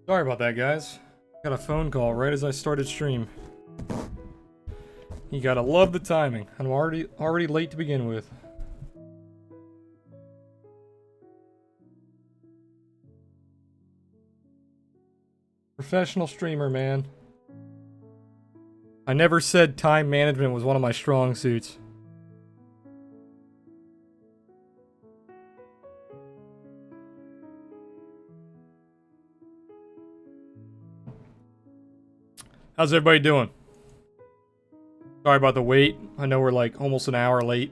Sorry about that, guys. Got a phone call right as I started stream. You gotta love the timing. I'm already late to begin with. Professional streamer, man. I never said time management was one of my strong suits. How's everybody doing? Sorry about the wait. I know we're like almost an hour late.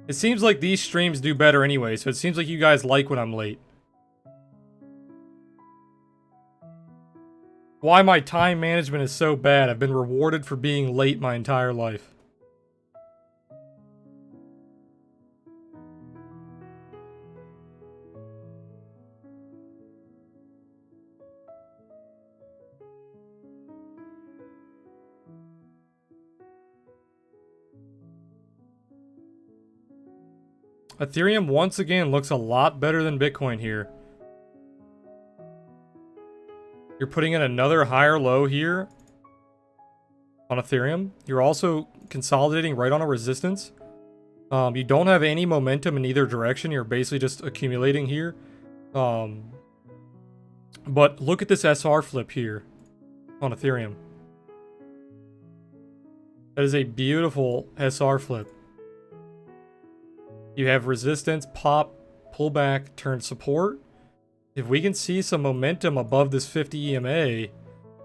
It seems like these streams do better anyway, so it seems like you guys like when I'm late. Why my time management is so bad. I've been rewarded for being late my entire life. Ethereum once again looks a lot better than Bitcoin here. You're putting in another higher low here on Ethereum. You're also consolidating right on a resistance. You don't have any momentum in either direction. You're basically just accumulating here. But look at this SR flip here on Ethereum. That is a beautiful SR flip. You have resistance, pop, pullback, turn support. If we can see some momentum above this 50 EMA,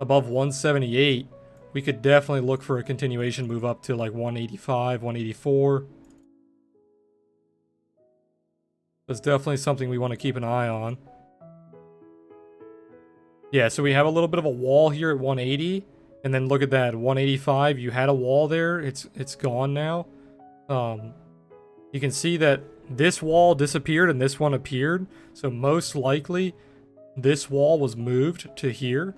above 178, we could definitely look for a continuation move up to like 185, 184. That's definitely something we want to keep an eye on. Yeah, so we have a little bit of a wall here at 180, and then look at that, 185. You had a wall there. It's gone now. You can see that this wall disappeared and this one appeared. So most likely, this wall was moved to here.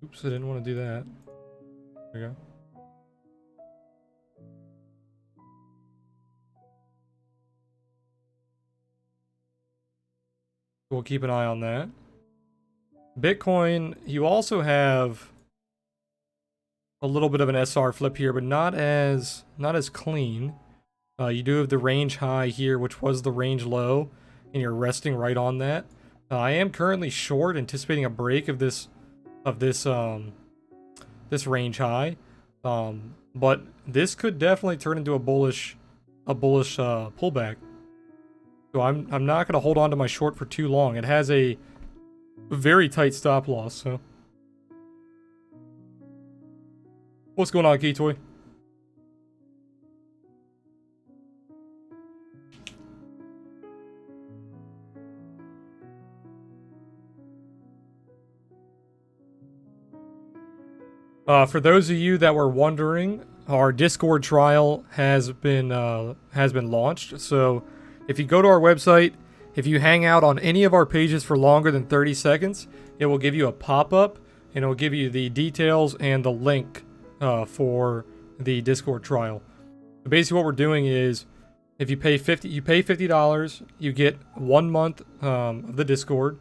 Oops, I didn't want to do that. There we go. We'll keep an eye on that. Bitcoin, you also have a little bit of an SR flip here, but not as clean. You do have the range high here, which was the range low, and you're resting right on that. I am currently short, anticipating a break of this range high, but this could definitely turn into a bullish pullback. So I'm not going to hold on to my short for too long. It has a very tight stop loss, so. What's going on, Keytoy? For those of you that were wondering, our Discord trial has been launched. So if you go to our website, if you hang out on any of our pages for longer than 30 seconds, it will give you a pop-up, and it will give you the details and the link for the Discord trial. So basically what we're doing is, if you pay $50, you get 1 month of the Discord,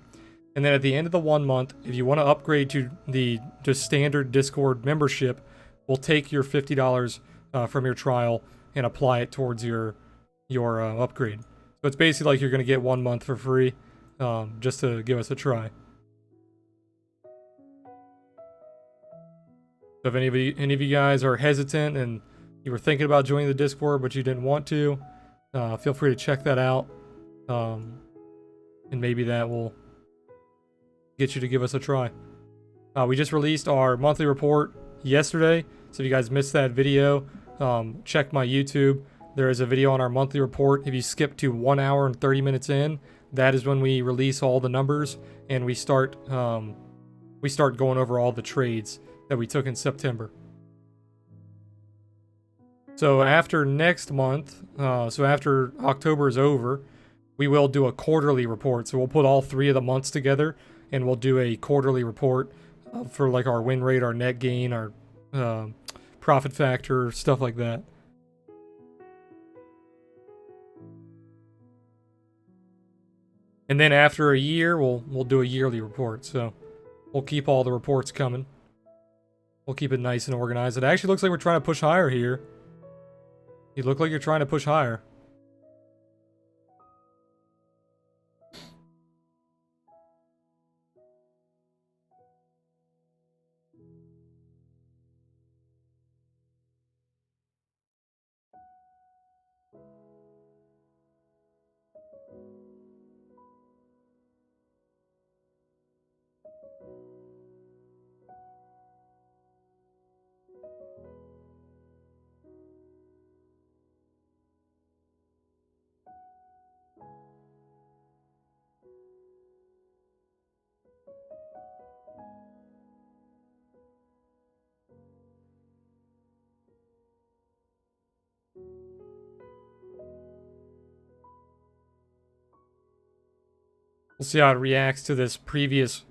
and then at the end of the 1 month, if you want to upgrade to the just standard Discord membership, we'll take your $50 from your trial and apply it towards your upgrade. So it's basically like you're going to get 1 month for free, just to give us a try. So if any of you guys are hesitant and you were thinking about joining the Discord but you didn't want to, feel free to check that out, and maybe that will get you to give us a try. We just released our monthly report yesterday, so if you guys missed that video, check my YouTube. There is a video on our monthly report. If you skip to 1 hour and 30 minutes in, that is when we release all the numbers and we start going over all the trades that we took in September. So after next month, so after October is over, we will do a quarterly report. So we'll put all 3 of the months together, and we'll do a quarterly report for like our win rate, our net gain, our profit factor, stuff like that. And then after a year, we'll do a yearly report. So we'll keep all the reports coming. We'll keep it nice and organized. It actually looks like we're trying to push higher here. You look like you're trying to push higher. We'll see how it reacts to this previous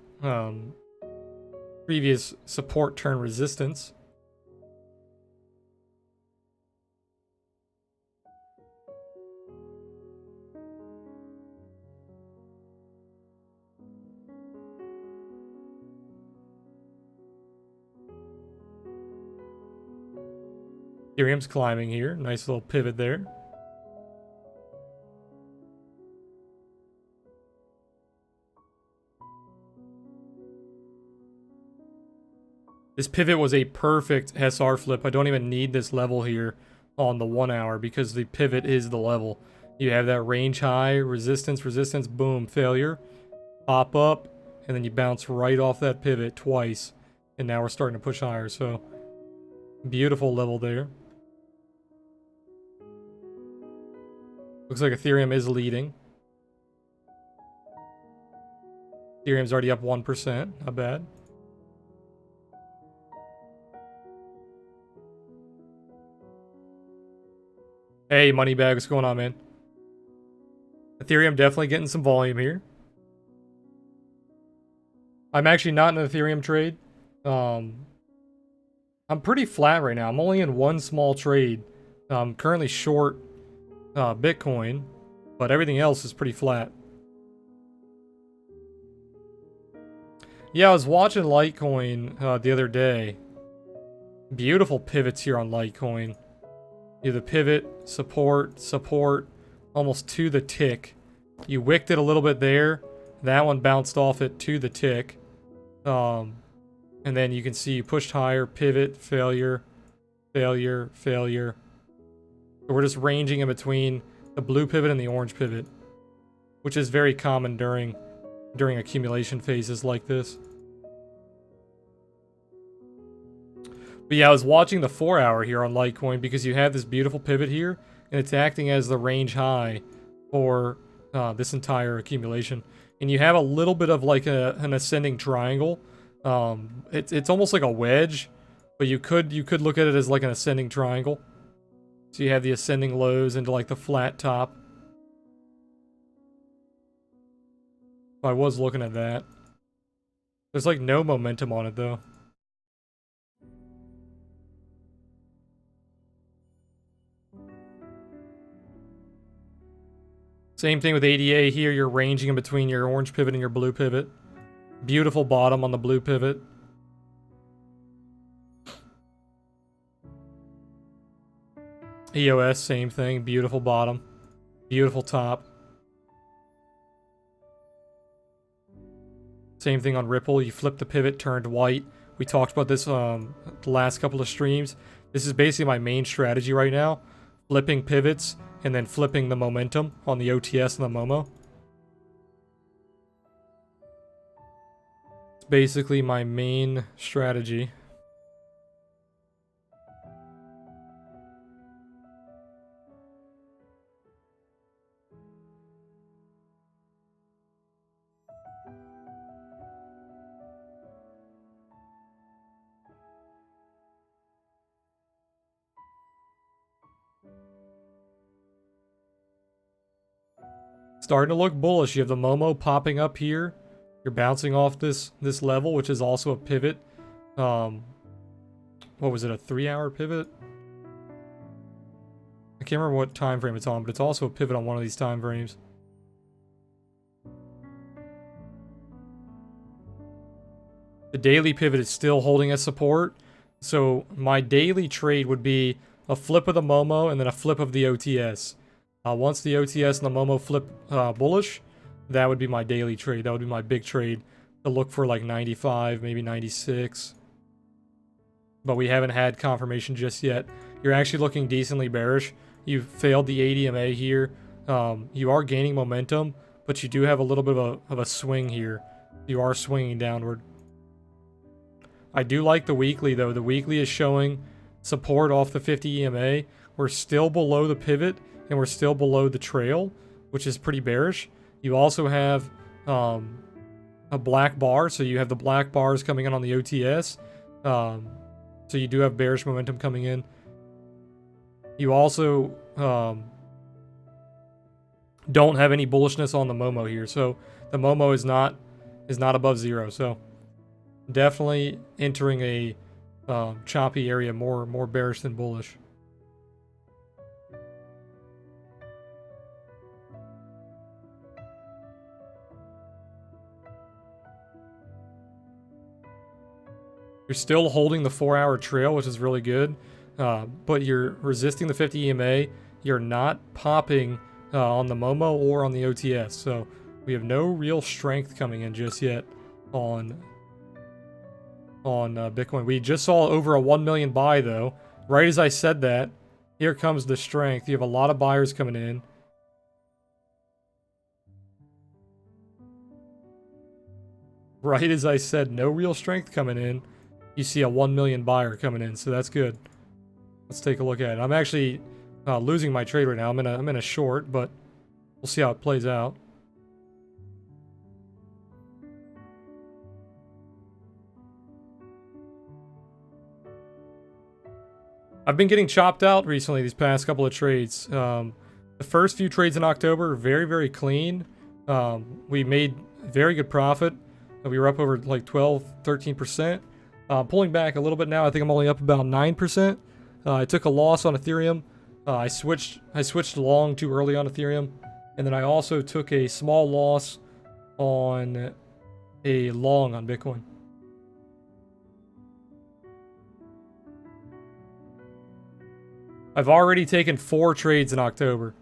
support turn resistance. Ethereum's climbing here. Nice little pivot there. This pivot was a perfect SR flip. I don't even need this level here on the 1 hour because the pivot is the level. You have that range high, resistance, resistance, boom, failure, pop up, and then you bounce right off that pivot twice. And now we're starting to push higher, so beautiful level there. Looks like Ethereum is leading. Ethereum's already up 1%, not bad. Hey, Moneybag, what's going on, man? Ethereum definitely getting some volume here. I'm actually not in an Ethereum trade. I'm pretty flat right now. I'm only in one small trade. I'm currently short Bitcoin, but everything else is pretty flat. Yeah, I was watching Litecoin the other day. Beautiful pivots here on Litecoin. You the pivot, support, support, almost to the tick. You wicked it a little bit there. That one bounced off it to the tick. And then you can see you pushed higher, pivot, failure, failure, failure. So we're just ranging in between the blue pivot and the orange pivot, which is very common during accumulation phases like this. But yeah, I was watching the 4 hour here on Litecoin because you have this beautiful pivot here, and it's acting as the range high for this entire accumulation. And you have a little bit of like an ascending triangle. It's almost like a wedge, but you could look at it as like an ascending triangle. So you have the ascending lows into like the flat top. I was looking at that. There's like no momentum on it though. Same thing with ADA here. You're ranging in between your orange pivot and your blue pivot. Beautiful bottom on the blue pivot. EOS, same thing. Beautiful bottom. Beautiful top. Same thing on Ripple. You flip the pivot, turned white. We talked about this the last couple of streams. This is basically my main strategy right now. Flipping pivots and then flipping the momentum on the OTS and the Momo. It's basically my main strategy. Starting to look bullish. You have the Momo popping up here. You're bouncing off this level, which is also a pivot. What was it, a 3-hour pivot? I can't remember what time frame it's on, but it's also a pivot on one of these time frames. The daily pivot is still holding as support. So my daily trade would be a flip of the Momo and then a flip of the OTS. Once the OTS and the Momo flip bullish, that would be my daily trade. That would be my big trade to look for like 95, maybe 96. But we haven't had confirmation just yet. You're actually looking decently bearish. You failed the ADMA here. You are gaining momentum, but you do have a little bit of a swing here. You are swinging downward. I do like the weekly though. The weekly is showing support off the 50 EMA. We're still below the pivot and we're still below the trail, which is pretty bearish. You also have a black bar, so you have the black bars coming in on the OTS. So you do have bearish momentum coming in. You also don't have any bullishness on the Momo here, so the Momo is not above zero. So definitely entering a choppy area, more bearish than bullish. You're still holding the 4-hour trail, which is really good, but you're resisting the 50 EMA. You're not popping on the Momo or on the OTS, so we have no real strength coming in just yet on Bitcoin. We just saw over a 1 million buy though. Right as I said that, here comes the strength. You have a lot of buyers coming in. Right as I said, no real strength coming in. You see a 1 million buyer coming in, so that's good. Let's take a look at it. I'm actually losing my trade right now. I'm in a short, but we'll see how it plays out. I've been getting chopped out recently these past couple of trades. The first few trades in October, very, very clean. We made very good profit. We were up over like 12, 13%. Pulling back a little bit now. I think I'm only up about 9%. I took a loss on Ethereum. I switched long too early on Ethereum. And then I also took a small loss on a long on Bitcoin. I've already taken 4 trades in October.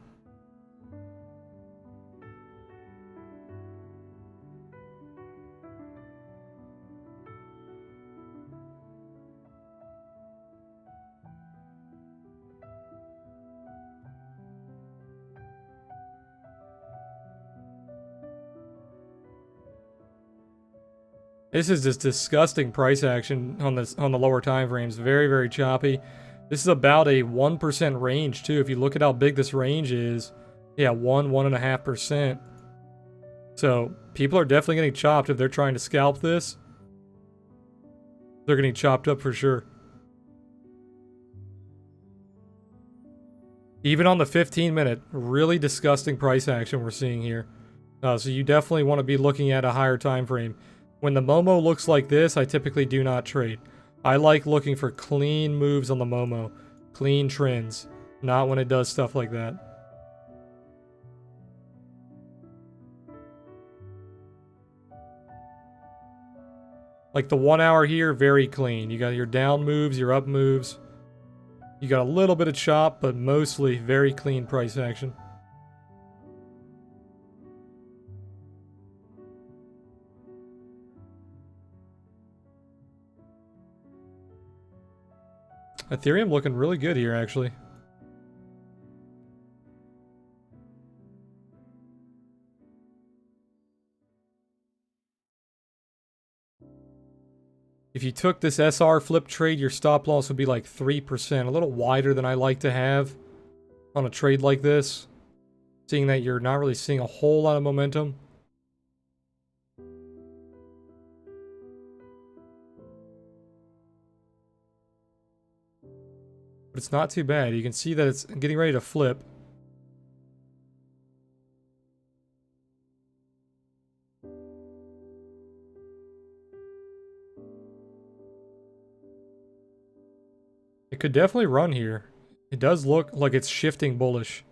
This is just disgusting price action on the lower time frames. Very, very choppy. This is about a 1% range too. If you look at how big this range is, yeah, 1.5%. So people are definitely getting chopped if they're trying to scalp this. They're getting chopped up for sure. Even on the 15-minute, really disgusting price action we're seeing here. So you definitely want to be looking at a higher time frame. When the Momo looks like this, I typically do not trade. I like looking for clean moves on the Momo, clean trends, not when it does stuff like that. Like the 1 hour here, very clean. You got your down moves, your up moves. You got a little bit of chop, but mostly very clean price action. Ethereum looking really good here, actually. If you took this SR flip trade, your stop loss would be like 3%, a little wider than I like to have on a trade like this, seeing that you're not really seeing a whole lot of momentum. But it's not too bad. You can see that it's getting ready to flip. It could definitely run here. It does look like it's shifting bullish.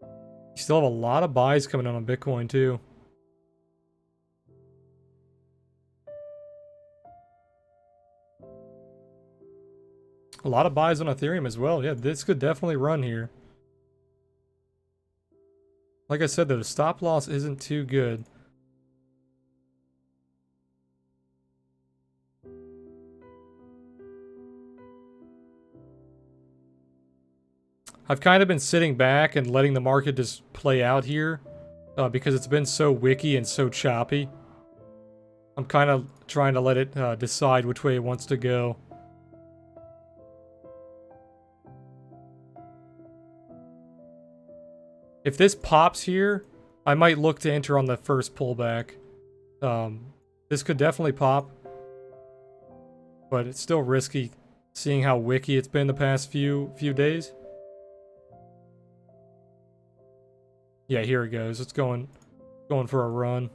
You still have a lot of buys coming in on Bitcoin too. A lot of buys on Ethereum as well. Yeah, this could definitely run here. Like I said, though, the stop loss isn't too good. I've kind of been sitting back and letting the market just play out here because it's been so wicky and so choppy. I'm kind of trying to let it decide which way it wants to go. If this pops here, I might look to enter on the first pullback. This could definitely pop, but it's still risky seeing how wicky it's been the past few days. Yeah, here it goes. It's going for a run.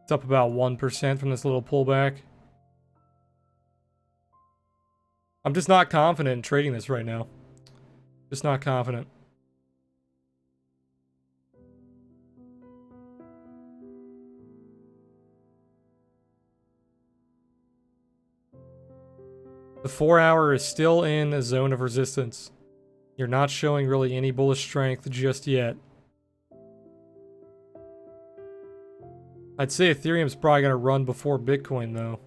It's up about 1% from this little pullback. I'm just not confident in trading this right now. Just not confident. The 4-hour is still in a zone of resistance. You're not showing really any bullish strength just yet. I'd say Ethereum's probably going to run before Bitcoin, though.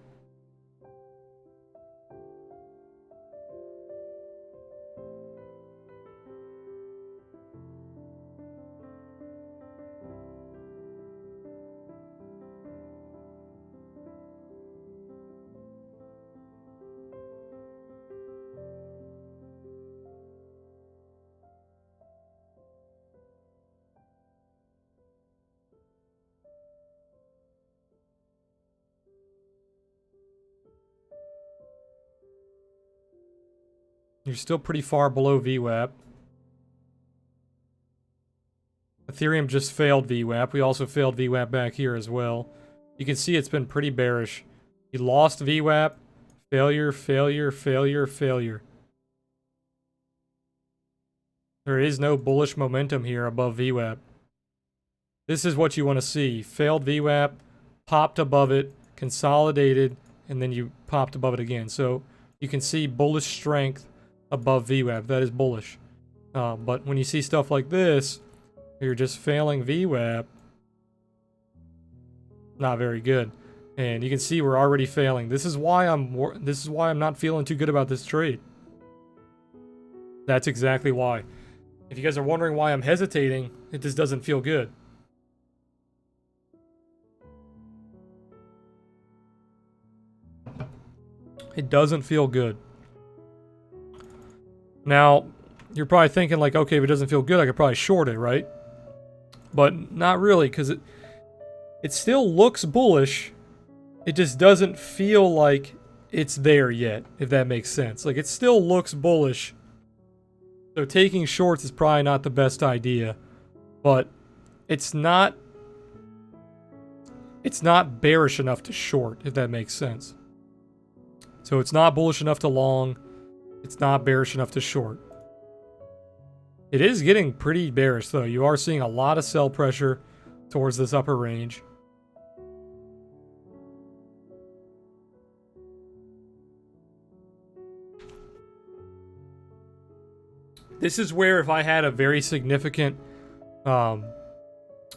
You're still pretty far below VWAP. Ethereum just failed VWAP. We also failed VWAP back here as well. You can see it's been pretty bearish. You lost VWAP. Failure, failure, failure, failure. There is no bullish momentum here above VWAP. This is what you want to see. Failed VWAP, popped above it, consolidated, and then you popped above it again. So you can see bullish strength above VWAP. That is bullish. But when you see stuff like this, you're just failing VWAP. Not very good. And you can see we're already failing. This is why I'm not feeling too good about this trade. That's exactly why. If you guys are wondering why I'm hesitating, it just doesn't feel good. It doesn't feel good. Now, you're probably thinking like, okay, if it doesn't feel good, I could probably short it, right? But not really, because it still looks bullish. It just doesn't feel like it's there yet, if that makes sense. Like, it still looks bullish. So taking shorts is probably not the best idea. But it's not bearish enough to short, if that makes sense. So it's not bullish enough to long. It's not bearish enough to short. It is getting pretty bearish, though. You are seeing a lot of sell pressure towards this upper range. This is where if I had a very significant... well,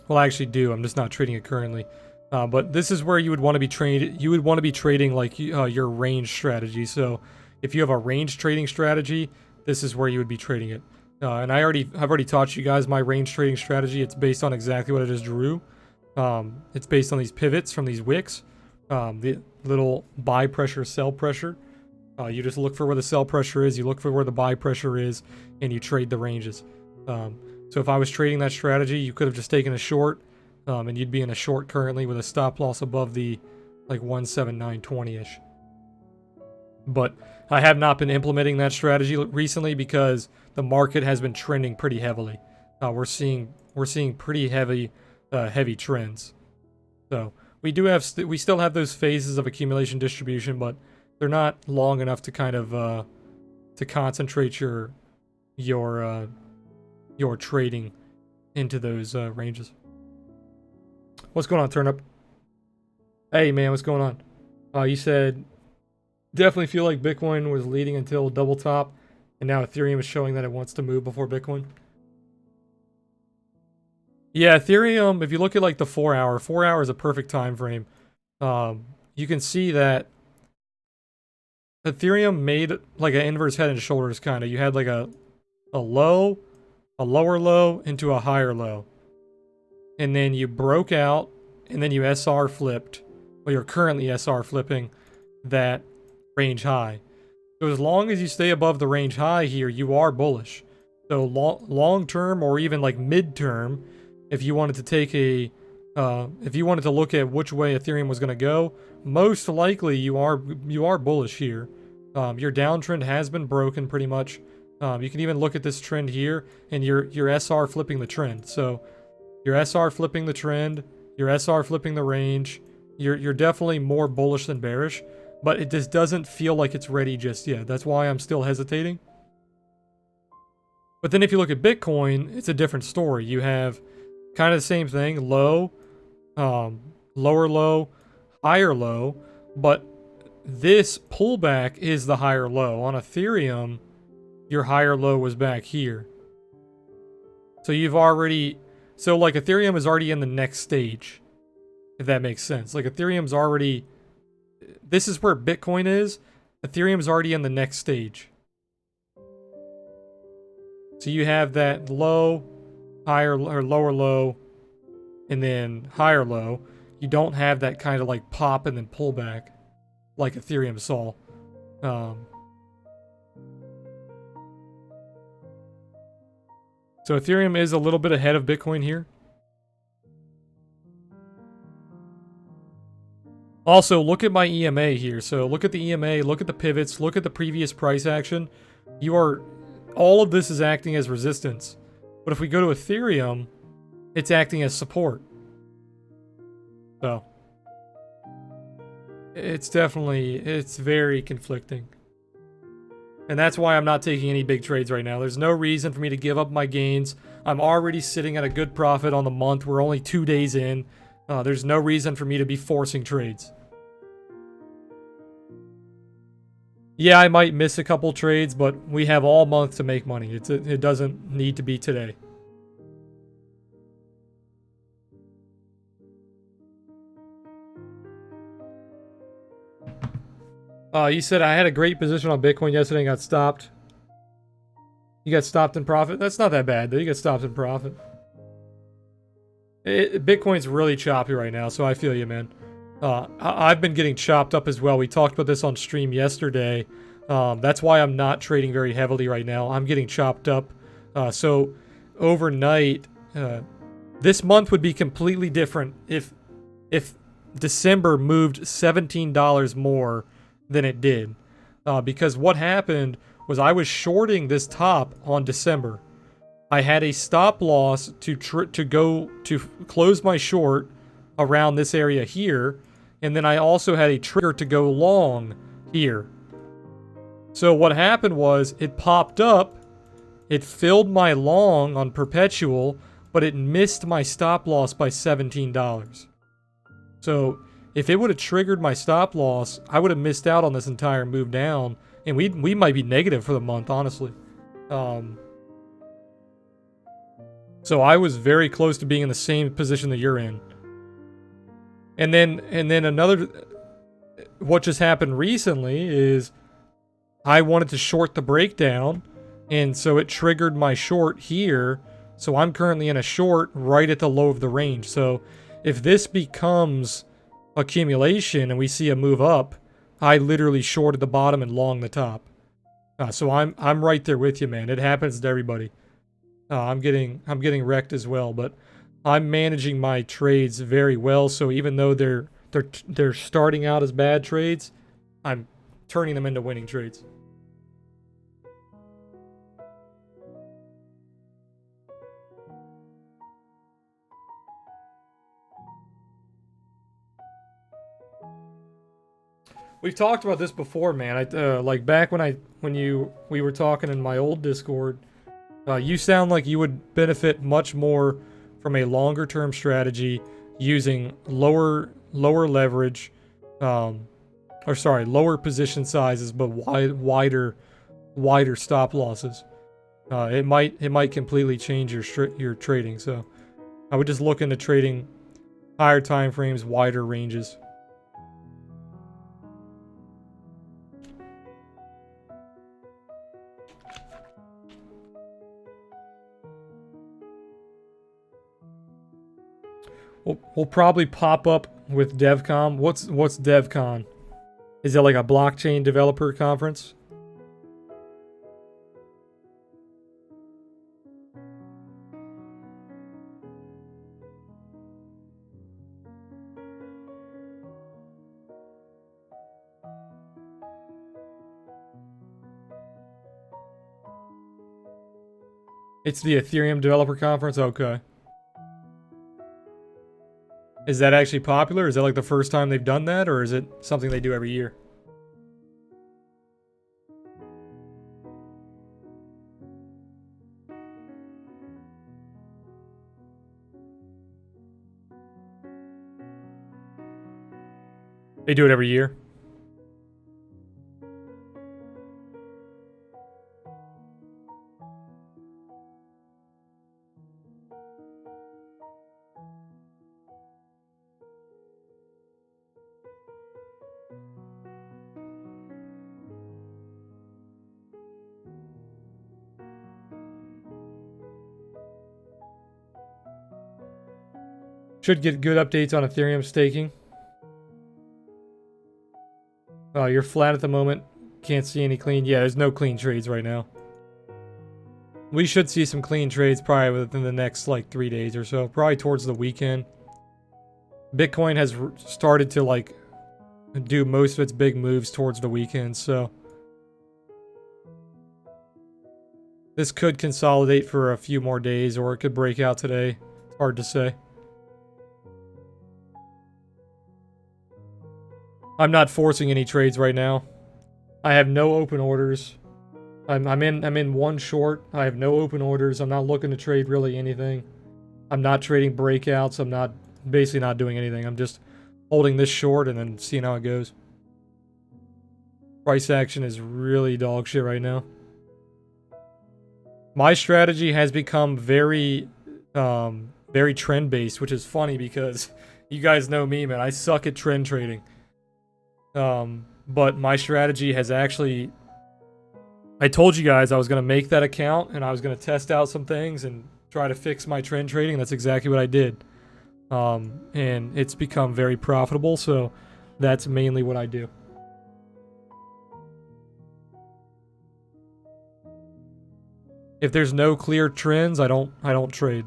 I actually do. I'm just not trading it currently. But this is where you would want to be trading. You would want to be trading like your range strategy. So if you have a range trading strategy, this is where you would be trading it. And I've already taught you guys my range trading strategy. It's based on exactly what I just drew. It's based on these pivots from these wicks, the little buy pressure, sell pressure. You just look for where the sell pressure is, you look for where the buy pressure is, and you trade the ranges. So if I was trading that strategy, you could have just taken a short, and you'd be in a short currently with a stop loss above the like 179.20-ish. But I have not been implementing that strategy recently because the market has been trending pretty heavily. We're seeing pretty heavy trends. So we do have we still have those phases of accumulation distribution, but they're not long enough to kind of to concentrate your trading into those ranges. What's going on, Turnip? Hey man, what's going on? You said definitely feel like Bitcoin was leading until double top, and now Ethereum is showing that it wants to move before Bitcoin. Yeah, Ethereum, if you look at like the 4 hour, 4 hour is a perfect time frame. You can see that Ethereum made like an inverse head and shoulders kind of. You had like a low, a lower low into a higher low. And then you broke out, and then you SR flipped. Well, you're currently SR flipping that range high. So as long as you stay above the range high here, you are bullish. So long term or even like mid term, if you wanted to take a, if you wanted to look at which way Ethereum was going to go, most likely you are bullish here. Your downtrend has been broken pretty much. You can even look at this trend here, and you're SR flipping the trend. So you're SR flipping the trend, you're SR flipping the range. You're definitely more bullish than bearish, but it just doesn't feel like it's ready just yet. That's why I'm still hesitating. But then if you look at Bitcoin, it's a different story. You have kind of the same thing, low, lower low, higher low, but this pullback is the higher low. On Ethereum, your higher low was back here. So you've already, so like Ethereum is already in the next stage, if that makes sense. Like Ethereum's already, this is where Bitcoin is. Ethereum's already in the next stage. So you have that low, higher or lower low, and then higher low. You don't have that kind of like pop and then pullback like Ethereum saw. So Ethereum is a little bit ahead of Bitcoin here. Also, look at my EMA here. So look at the EMA, look at the pivots, look at the previous price action. All of this is acting as resistance. But if we go to Ethereum, it's acting as support. So it's very conflicting. And that's why I'm not taking any big trades right now. There's no reason for me to give up my gains. I'm already sitting at a good profit on the month. We're only 2 days in. There's no reason for me to be forcing trades. Yeah, I might miss a couple trades, but we have all month to make money. It doesn't need to be today. You said I had a great position on Bitcoin yesterday and got stopped. You got stopped in profit? That's not that bad, though. You got stopped in profit. Bitcoin's really choppy right now, so I feel you, man. I've been getting chopped up as well. We talked about this on stream yesterday. That's why I'm not trading very heavily right now. I'm getting chopped up. So overnight, this month would be completely different if December moved $17 more than it did. Because what happened was I was shorting this top on December. I had a stop loss to close my short around this area here, and then I also had a trigger to go long here. So what happened was it popped up, it filled my long on perpetual, but it missed my stop loss by $17. So if it would have triggered my stop loss, I would have missed out on this entire move down, and we might be negative for the month, honestly. So I was very close to being in the same position that you're in. And then another, what just happened recently is I wanted to short the breakdown, and so it triggered my short here. So I'm currently in a short right at the low of the range. So if this becomes accumulation and we see a move up, I literally shorted the bottom and long the top. So I'm right there with you, man. It happens to everybody. I'm getting wrecked as well, but I'm managing my trades very well. So even though they're starting out as bad trades, I'm turning them into winning trades. We've talked about this before, man. Like back when we were talking in my old Discord, you sound like you would benefit much more from a longer term strategy using lower leverage, or sorry, lower position sizes, but wider stop losses. It might completely change your trading. So I would just look into trading higher time frames, wider ranges. We'll probably pop up with DevCon. What's DevCon? Is that like a blockchain developer conference? It's the Ethereum developer conference? Okay. Is that actually popular? Is that like the first time they've done that, or is it something they do every year? They do it every year? Should get good updates on Ethereum staking. Oh, you're flat at the moment. Can't see any clean. Yeah, there's no clean trades right now. We should see some clean trades probably within the next like 3 days or so. Probably towards the weekend. Bitcoin has started to like do most of its big moves towards the weekend, so this could consolidate for a few more days, or it could break out today. It's hard to say. I'm not forcing any trades right now. I have no open orders. I'm in one short. I have no open orders. I'm not looking to trade really anything. I'm not trading breakouts. I'm basically not doing anything. I'm just holding this short and then seeing how it goes. Price action is really dog shit right now. My strategy has become very trend based, which is funny because you guys know me, man. I suck at trend trading. But my strategy has actually, I told you guys I was going to make that account and I was going to test out some things and try to fix my trend trading. That's exactly what I did. And it's become very profitable, so that's mainly what I do. If there's no clear trends, I don't trade.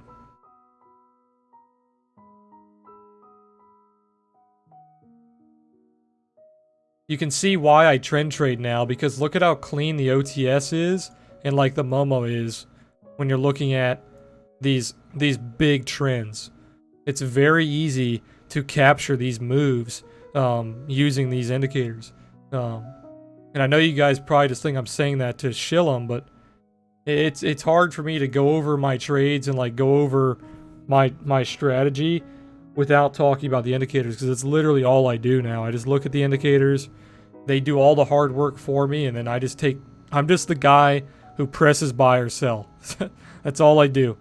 You can see why I trend trade now, because look at how clean the OTS is and like the Momo is when you're looking at these big trends. It's very easy to capture these moves using these indicators. And I know you guys probably just think I'm saying that to shill them, but it's hard for me to go over my trades and like go over my strategy without talking about the indicators, because it's literally all I do now. I just look at the indicators. They do all the hard work for me, and then I'm just the guy who presses buy or sell. That's all I do.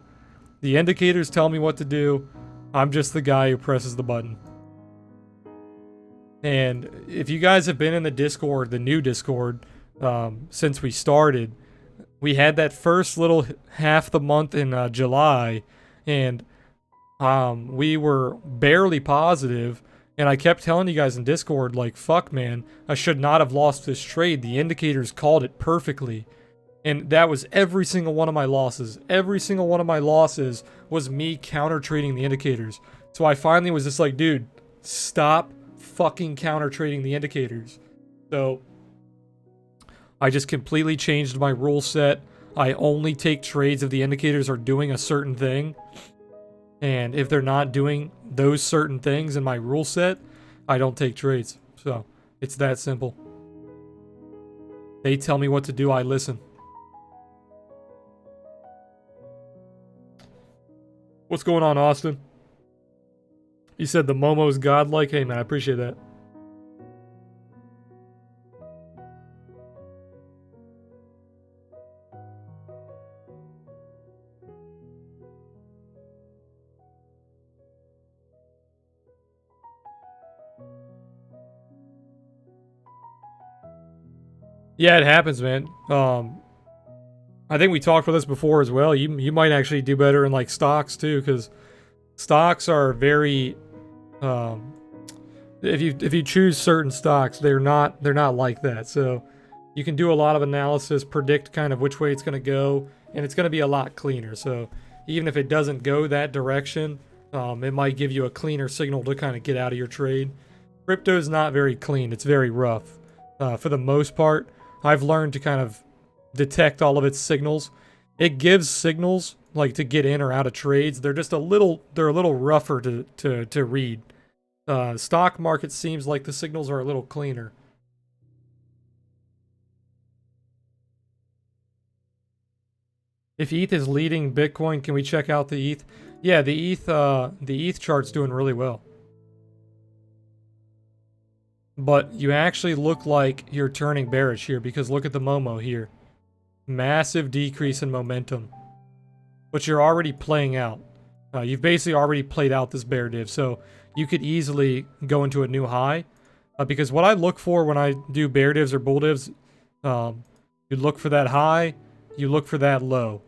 The indicators tell me what to do. I'm just the guy who presses the button. And if you guys have been in the Discord, the new Discord, since we started, we had that first little half the month in July, and we were barely positive, and I kept telling you guys in Discord, like, fuck, man, I should not have lost this trade. The indicators called it perfectly. And that was every single one of my losses. Every single one of my losses was me counter trading the indicators. So I finally was just like, dude, stop fucking counter trading the indicators. So I just completely changed my rule set. I only take trades if the indicators are doing a certain thing. And if they're not doing those certain things in my rule set, I don't take trades. So It's that simple. They tell me what to do, I listen. What's going on, Austin? You said the Momo's godlike. Hey, man, I appreciate that. Yeah, it happens, man. I think we talked about this before as well. You might actually do better in like stocks too, because stocks are very if you choose certain stocks, they're not like that. So you can do a lot of analysis, predict kind of which way it's going to go, and it's going to be a lot cleaner. So even if it doesn't go that direction, it might give you a cleaner signal to kind of get out of your trade. Crypto is not very clean; it's very rough. For the most part, I've learned to kind of detect all of its signals. It gives signals like to get in or out of trades. They're just a little rougher to read. Stock market seems like the signals are a little cleaner. If ETH is leading Bitcoin, can we check out the ETH? Yeah, the ETH chart's doing really well. But you actually look like you're turning bearish here because look at the Momo here. Massive decrease in momentum. But you're already playing out. You've basically already played out this bear div, so you could easily go into a new high. Because what I look for when I do bear divs or bull divs, you look for that high, you look for that low.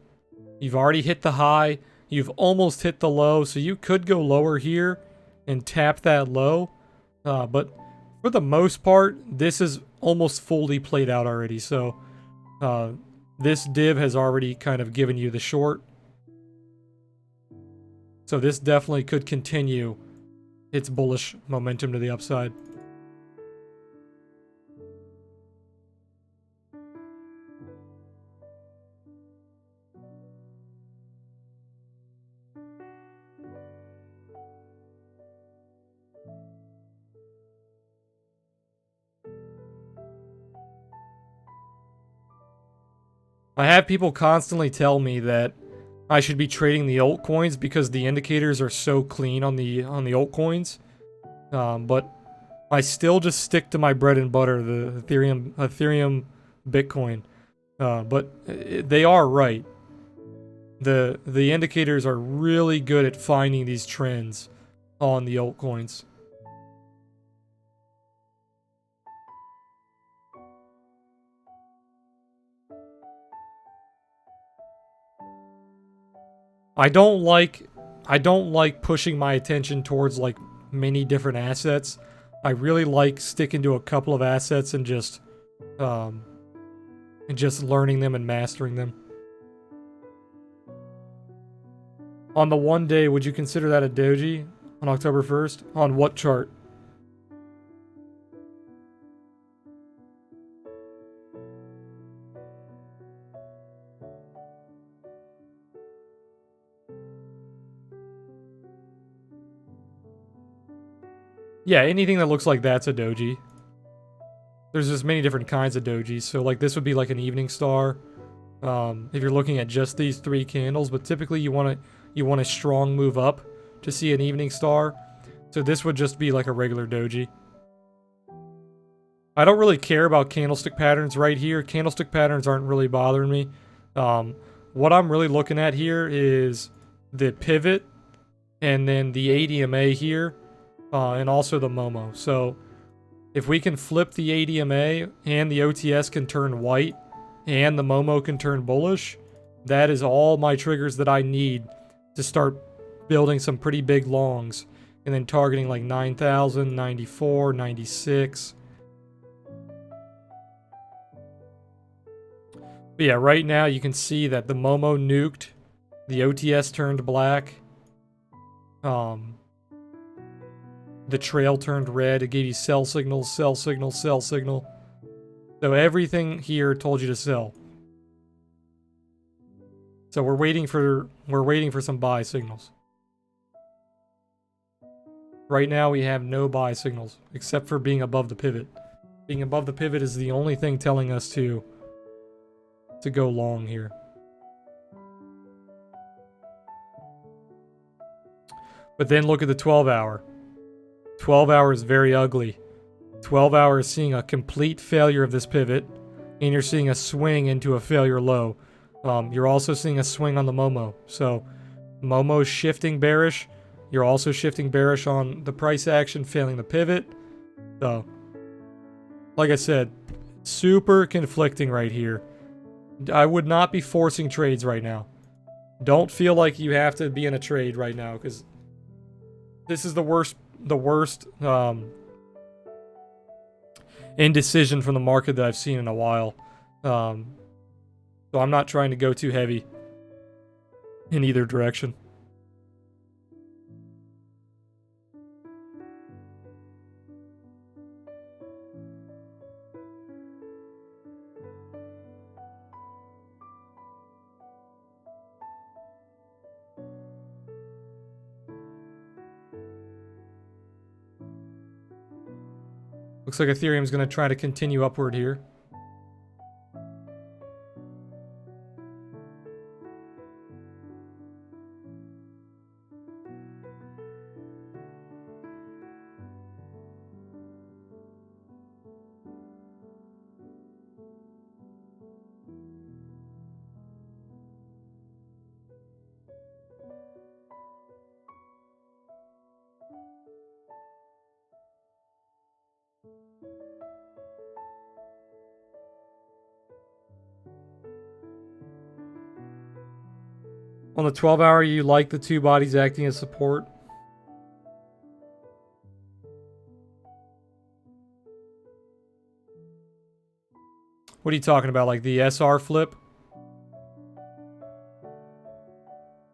You've already hit the high, you've almost hit the low, so you could go lower here and tap that low. But for the most part, this is almost fully played out already. So this div has already kind of given you the short. So this definitely could continue its bullish momentum to the upside. I have people constantly tell me that I should be trading the altcoins because the indicators are so clean on the altcoins. But I still just stick to my bread and butter, the Ethereum, Bitcoin. But they are right. The indicators are really good at finding these trends on the altcoins. I don't like pushing my attention towards like many different assets. I really like sticking to a couple of assets and just learning them and mastering them. On the 1 day, would you consider that a doji on October 1st? On what chart? Yeah, anything that looks like that's a doji. There's just many different kinds of dojis. So like this would be like an evening star. If you're looking at just these 3 candles, but typically you want a strong move up to see an evening star. So this would just be like a regular doji. I don't really care about candlestick patterns right here. Candlestick patterns aren't really bothering me. What I'm really looking at here is the pivot and then the ADMA here. And also the Momo. So if we can flip the ADMA and the OTS can turn white and the Momo can turn bullish, that is all my triggers that I need to start building some pretty big longs and then targeting like 9,000, 94, 96. But yeah, right now you can see that the Momo nuked, the OTS turned black. The trail turned red. It gave you sell signals, sell signal, sell signal. So everything here told you to sell. So we're waiting for some buy signals. Right now we have no buy signals except for being above the pivot. Being above the pivot is the only thing telling us to go long here. But then look at the 12-hour. 12-hour is very ugly. 12-hour is seeing a complete failure of this pivot, and you're seeing a swing into a failure low. You're also seeing a swing on the Momo. So Momo is shifting bearish. You're also shifting bearish on the price action, failing the pivot. So, like I said, super conflicting right here. I would not be forcing trades right now. Don't feel like you have to be in a trade right now, because this is the worst indecision from the market that I've seen in a while. So I'm not trying to go too heavy in either direction. Looks like Ethereum's going to try to continue upward here. On the 12-hour, you like the two bodies acting as support? What are you talking about? Like the SR flip?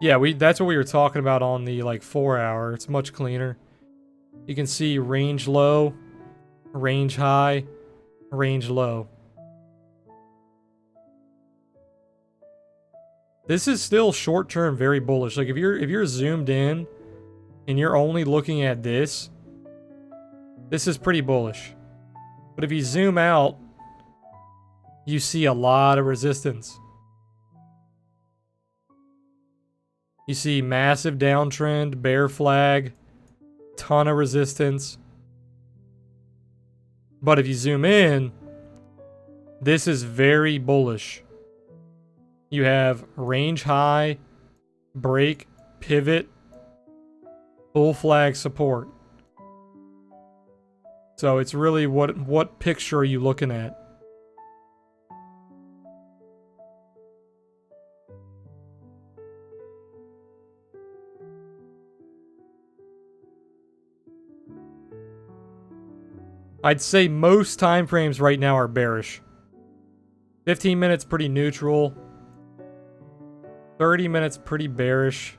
Yeah, that's what we were talking about on the like 4-hour. It's much cleaner. You can see range low, range high, range low. This is still short-term very bullish. Like if you're zoomed in and you're only looking at this is pretty bullish. But if you zoom out, you see a lot of resistance. You see massive downtrend, bear flag, ton of resistance. But if you zoom in, this is very bullish. You have range high, break, pivot, bull flag support. So it's really what picture are you looking at? I'd say most time frames right now are bearish. 15 minutes pretty neutral. 30 minutes pretty bearish.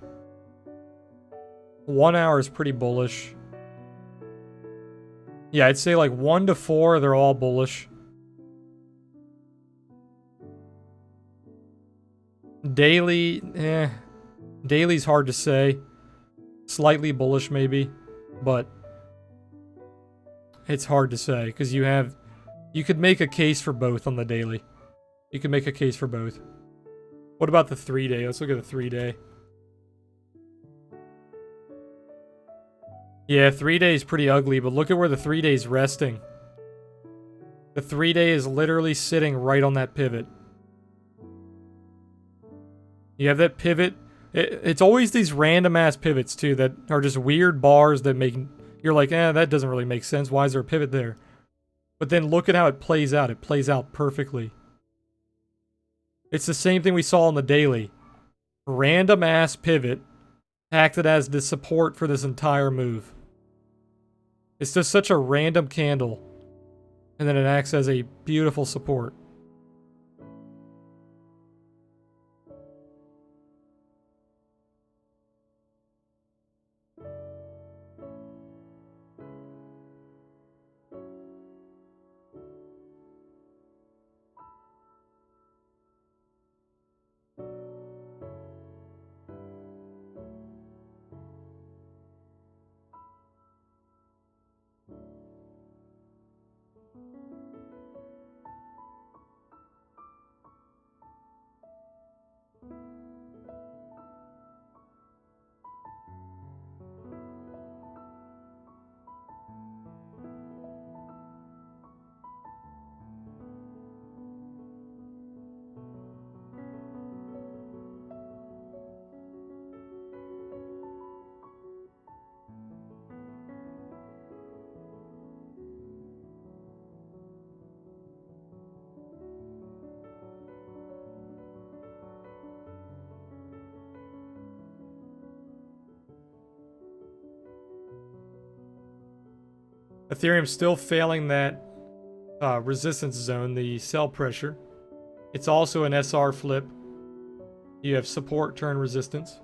1 hour is pretty bullish. Yeah, I'd say like 1 to 4, they're all bullish. Daily, Daily's hard to say. Slightly bullish maybe, but it's hard to say because you could make a case for both on the daily. You could make a case for both. What about the 3-day? Let's look at the 3-day. Yeah, 3-day is pretty ugly, but look at where the 3-day is resting. The 3-day is literally sitting right on that pivot. You have that pivot. It's always these random ass pivots too that are just weird bars that make you're like, that doesn't really make sense. Why is there a pivot there? But then look at how it plays out. It plays out perfectly. It's the same thing we saw on the daily. Random ass pivot acted as the support for this entire move. It's just such a random candle. And then it acts as a beautiful support. Ethereum's still failing that resistance zone, the sell pressure. It's also an SR flip. You have support, turn, resistance.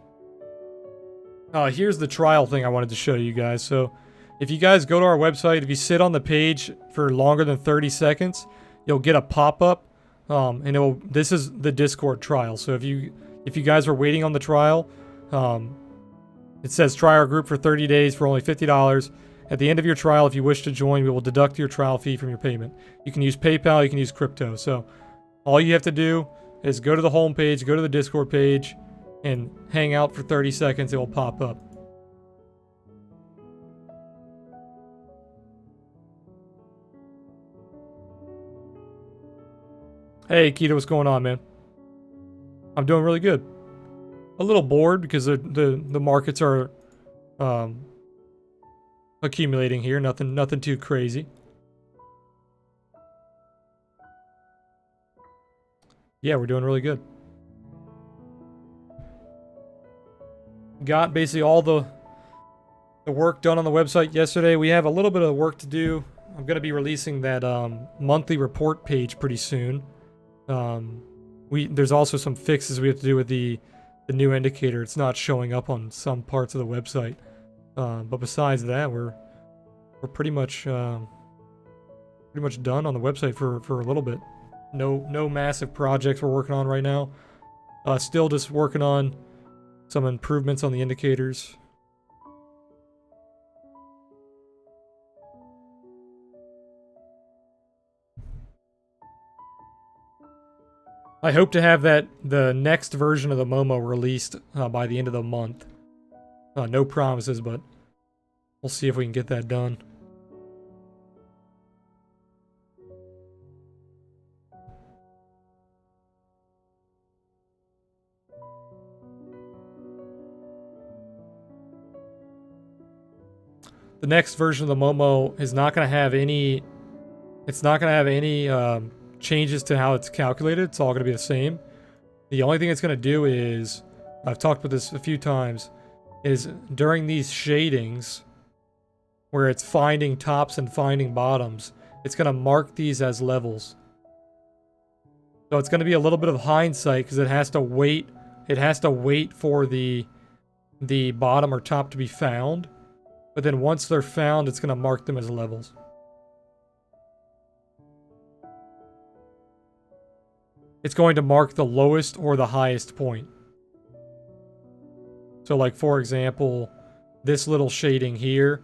Here's the trial thing I wanted to show you guys. So if you guys go to our website, if you sit on the page for longer than 30 seconds, you'll get a pop-up. And this is the Discord trial. So if you guys are waiting on the trial, it says try our group for 30 days for only $50. At the end of your trial, if you wish to join, we will deduct your trial fee from your payment. You can use PayPal, you can use crypto. So all you have to do is go to the home page, go to the Discord page, and hang out for 30 seconds. It will pop up. Hey, Keto, what's going on, man? I'm doing really good. A little bored because the markets are accumulating here. Nothing too crazy. Yeah, we're doing really good. Got basically all the work done on the website yesterday. We have a little bit of work to do. I'm going to be releasing that monthly report page pretty soon. There's also some fixes we have to do with the new indicator. It's not showing up on some parts of the website. But besides that, we're pretty much done on the website for a little bit. No massive projects we're working on right now. Still just working on some improvements on the indicators. I hope to have the next version of the Momo released by the end of the month. No promises, but we'll see if we can get that done. The next version of the Momo is not going to have any. It's not going to have any changes to how it's calculated. It's all going to be the same. The only thing it's going to do is, I've talked about this a few times, is during these shadings, where it's finding tops and finding bottoms, it's going to mark these as levels. So it's going to be a little bit of hindsight because it has to wait. It has to wait for the bottom or top to be found. But then once they're found, it's going to mark them as levels. It's going to mark the lowest or the highest point. So like, for example, this little shading here,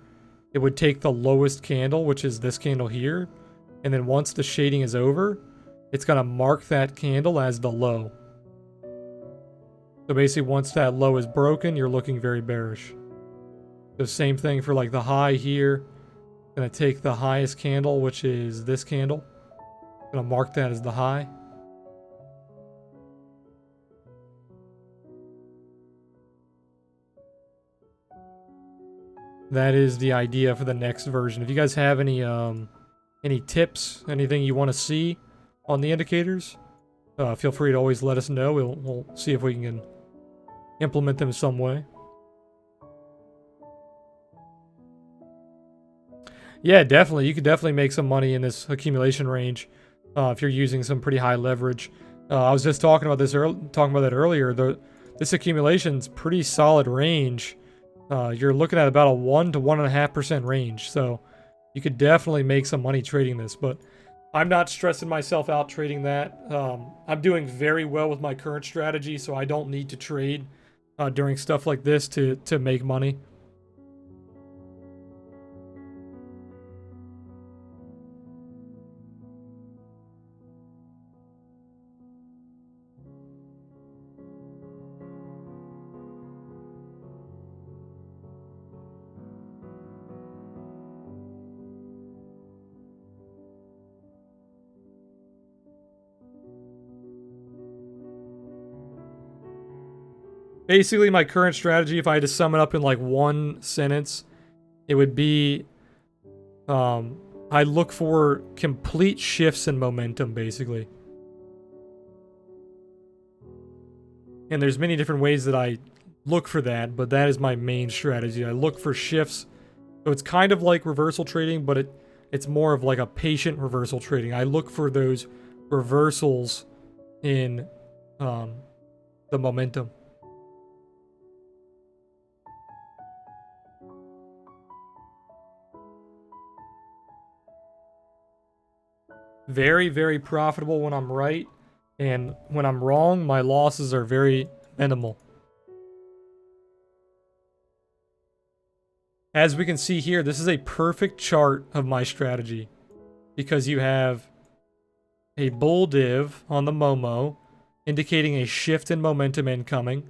it would take the lowest candle, which is this candle here. And then once the shading is over, it's going to mark that candle as the low. So basically, once that low is broken, you're looking very bearish. The same thing for like the high here. Gonna take the highest candle, which is this candle. Gonna mark that as the high. That is the idea for the next version. If you guys have any tips, anything you want to see on the indicators, feel free to always let us know. We'll see if we can implement them some way. Yeah, definitely. You could definitely make some money in this accumulation range if you're using some pretty high leverage. I was just talking about that earlier. This accumulation's pretty solid range. You're looking at about a 1 to 1.5% range, so you could definitely make some money trading this. But I'm not stressing myself out trading that. I'm doing very well with my current strategy, so I don't need to trade during stuff like this to make money. Basically, my current strategy, if I had to sum it up in like one sentence, it would be I look for complete shifts in momentum, basically. And there's many different ways that I look for that, but that is my main strategy. I look for shifts So it's kind of like reversal trading, but it's more of like a patient reversal trading. I look for those reversals in the momentum. Very, very profitable when I'm right, and when I'm wrong, my losses are very minimal. As we can see here, this is a perfect chart of my strategy because you have a bull div on the Momo indicating a shift in momentum incoming.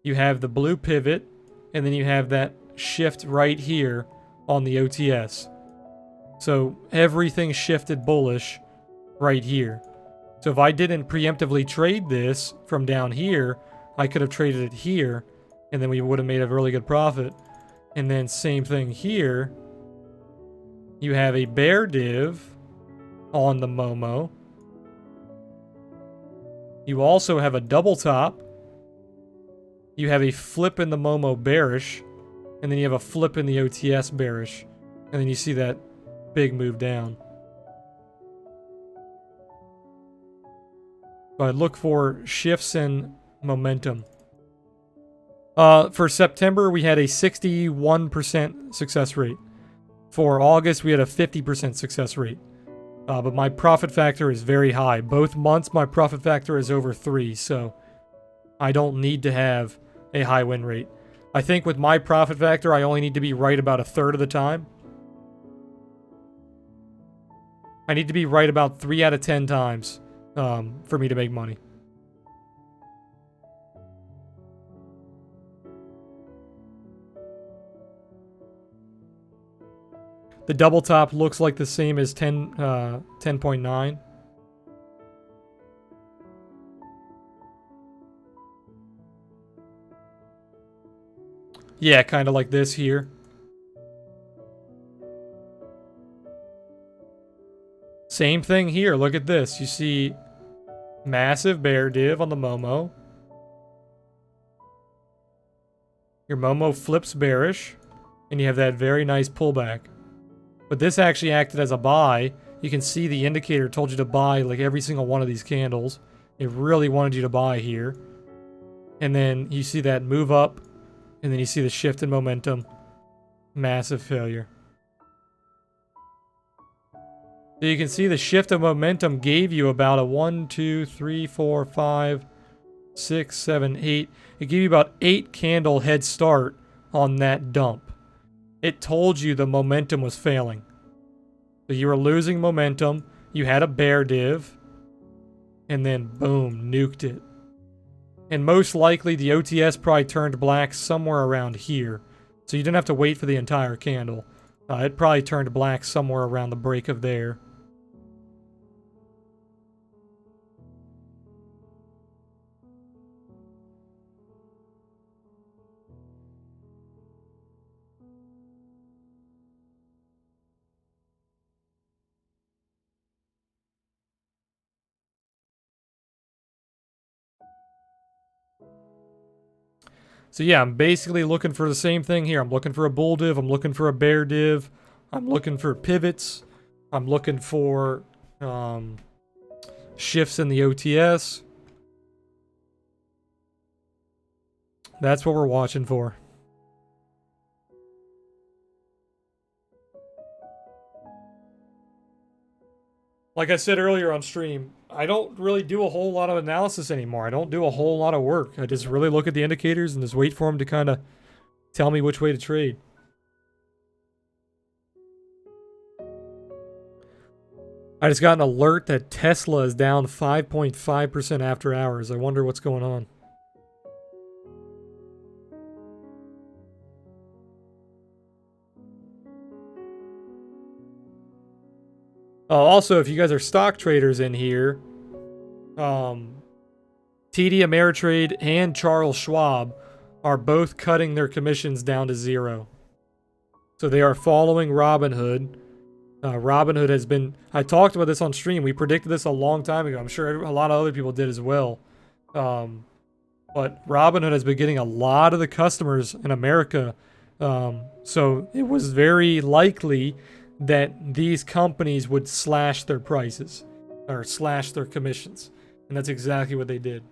You have the blue pivot, and then you have that shift right here on the OTS. So everything shifted bullish right here. So if I didn't preemptively trade this from down here, I could have traded it here, and then we would have made a really good profit. And then same thing here. You have a bear div on the Momo. You also have a double top. You have a flip in the Momo bearish, and then you have a flip in the OTS bearish. And then you see that big move down. So I look for shifts in momentum. For September, we had a 61% success rate. For August, we had a 50% success rate. But my profit factor is very high. Both months, my profit factor is over 3, so I don't need to have a high win rate. I think with my profit factor, I only need to be right about a third of the time. I need to be right about 3 out of 10 times for me to make money. The double top looks like the same as 10.9. Yeah, kind of like this here. Same thing here. Look at this. You see massive bear div on the Momo. Your Momo flips bearish, and you have that very nice pullback. But this actually acted as a buy. You can see the indicator told you to buy like every single one of these candles. It really wanted you to buy here. And then you see that move up, and then you see the shift in momentum. Massive failure. So you can see the shift of momentum gave you about a 1, 2, 3, 4, 5, 6, 7, 8. It gave you about 8 candle head start on that dump. It told you the momentum was failing. So you were losing momentum. You had a bear div. And then boom, nuked it. And most likely the OTS probably turned black somewhere around here. So you didn't have to wait for the entire candle. It probably turned black somewhere around the break of there. So yeah, I'm basically looking for the same thing here. I'm looking for a bull div. I'm looking for a bear div. I'm looking for pivots. I'm looking for shifts in the OTS. That's what we're watching for. Like I said earlier on stream, I don't really do a whole lot of analysis anymore. I don't do a whole lot of work. I just really look at the indicators and just wait for them to kind of tell me which way to trade. I just got an alert that Tesla is down 5.5% after hours. I wonder what's going on. Also, if you guys are stock traders in here, TD Ameritrade and Charles Schwab are both cutting their commissions down to 0. So they are following Robinhood. Robinhood has been... I talked about this on stream. We predicted this a long time ago. I'm sure a lot of other people did as well. But Robinhood has been getting a lot of the customers in America So it was very likely that these companies would slash their prices or slash their commissions. And that's exactly what they did.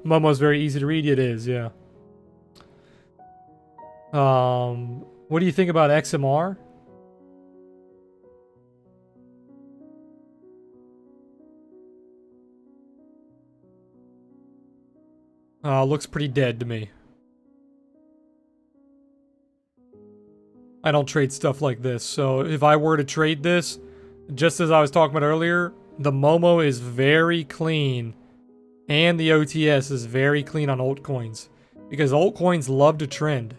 Momo's very easy to read. It is, yeah. What do you think about XMR? Looks pretty dead to me. I don't trade stuff like this, so if I were to trade this, just as I was talking about earlier, the Momo is very clean, and the OTS is very clean on altcoins, because altcoins love to trend.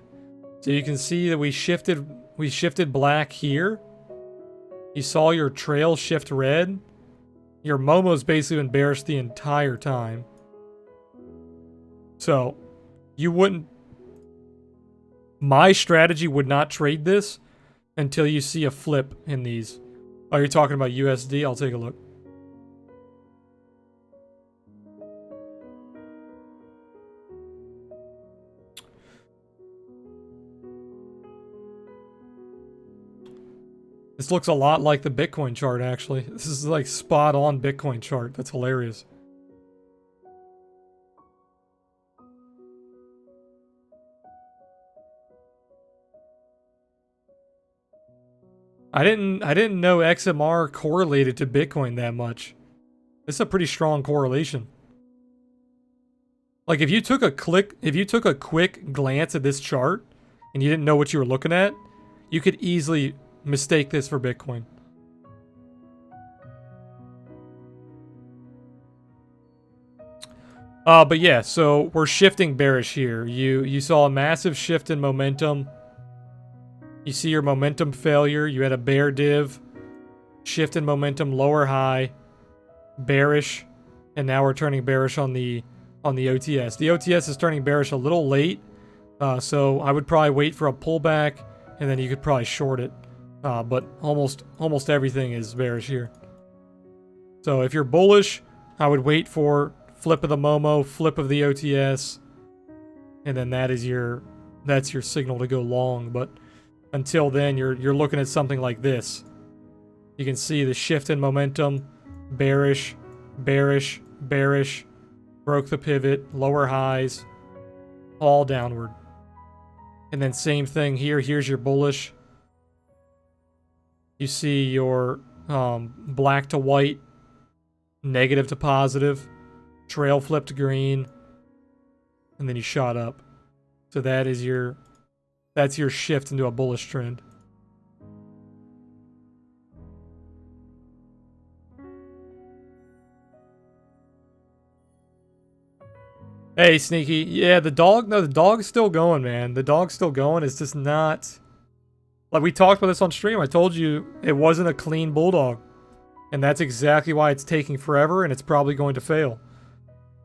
So you can see that we shifted black here. You saw your trail shift red. Your Momo's basically been bearish the entire time. So, you wouldn't... My strategy would not trade this until you see a flip in these. Oh, you're talking about USD? I'll take a look. This looks a lot like the Bitcoin chart, actually. This is like spot on Bitcoin chart. That's hilarious. I didn't know XMR correlated to Bitcoin that much. This is a pretty strong correlation. Like if you took a quick glance at this chart and you didn't know what you were looking at, you could easily mistake this for Bitcoin. But yeah, so we're shifting bearish here. You saw a massive shift in momentum. You see your momentum failure. You had a bear div, shift in momentum, lower high, bearish, and now we're turning bearish on the OTS. The OTS is turning bearish a little late, so I would probably wait for a pullback, and then you could probably short it. But almost everything is bearish here. So if you're bullish, I would wait for flip of the Momo, flip of the OTS, and then that's your signal to go long. But until then, you're looking at something like this. You can see the shift in momentum, bearish, bearish, bearish, broke the pivot, lower highs, all downward. And then same thing here. Here's your bullish. You see your black to white, negative to positive, trail flipped green, and then you shot up. So that's your shift into a bullish trend. Hey, Sneaky. Yeah, the dog's still going, man. The dog's still going. It's just not... Like, we talked about this on stream. I told you it wasn't a clean bulldog. And that's exactly why it's taking forever, and it's probably going to fail.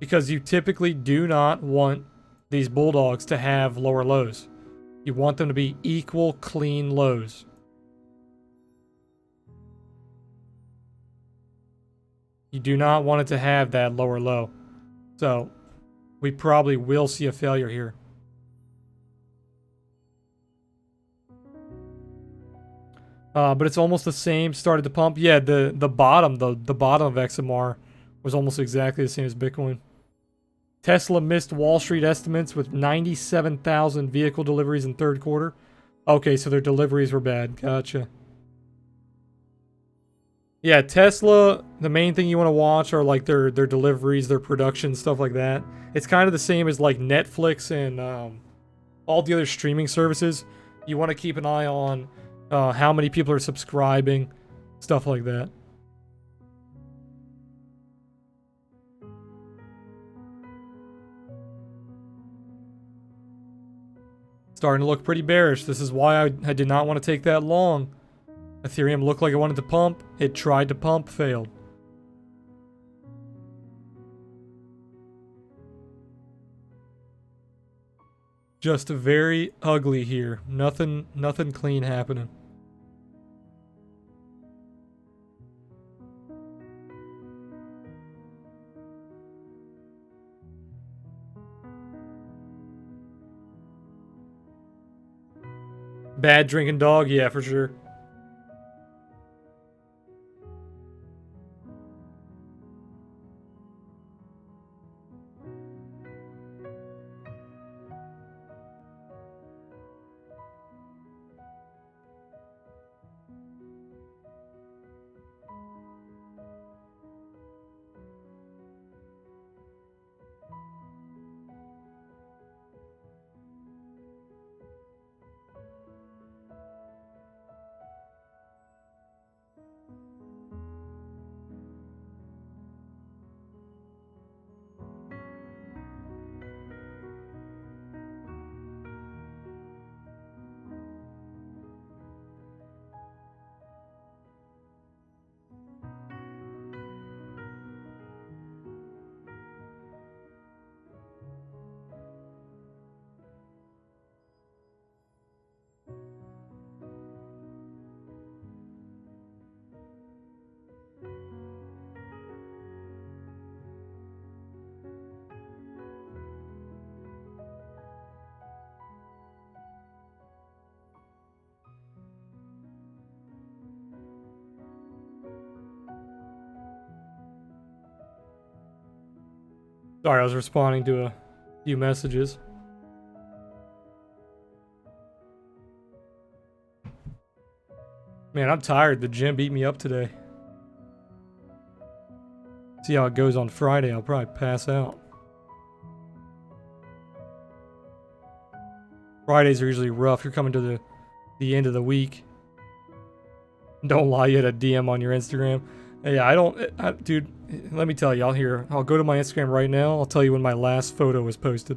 Because you typically do not want these bulldogs to have lower lows. You want them to be equal, clean lows. You do not want it to have that lower low. So, we probably will see a failure here. But it's almost the same. Started to pump. Yeah, the bottom of XMR was almost exactly the same as Bitcoin. Tesla missed Wall Street estimates with 97,000 vehicle deliveries in third quarter. Okay, so their deliveries were bad. Gotcha. Yeah, Tesla, the main thing you want to watch are like their deliveries, their production, stuff like that. It's kind of the same as like Netflix and all the other streaming services. You want to keep an eye on how many people are subscribing, stuff like that. Starting to look pretty bearish. This is why I did not want to take that long. Ethereum looked like it wanted to pump. It tried to pump, failed. Just very ugly here. Nothing clean happening. Bad drinking dog, yeah, for sure. Sorry, I was responding to a few messages. Man, I'm tired. The gym beat me up today. See how it goes on Friday. I'll probably pass out. Fridays are usually rough. You're coming to the end of the week. Don't lie, you had a DM on your Instagram. Yeah, dude, let me tell you, I'll go to my Instagram right now. I'll tell you when my last photo was posted.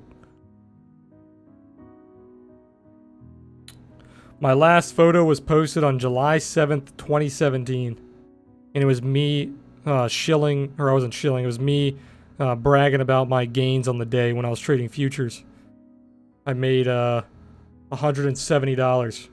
My last photo was posted on July 7th, 2017. And it was me shilling, or I wasn't shilling, it was me bragging about my gains on the day when I was trading futures. I made $170.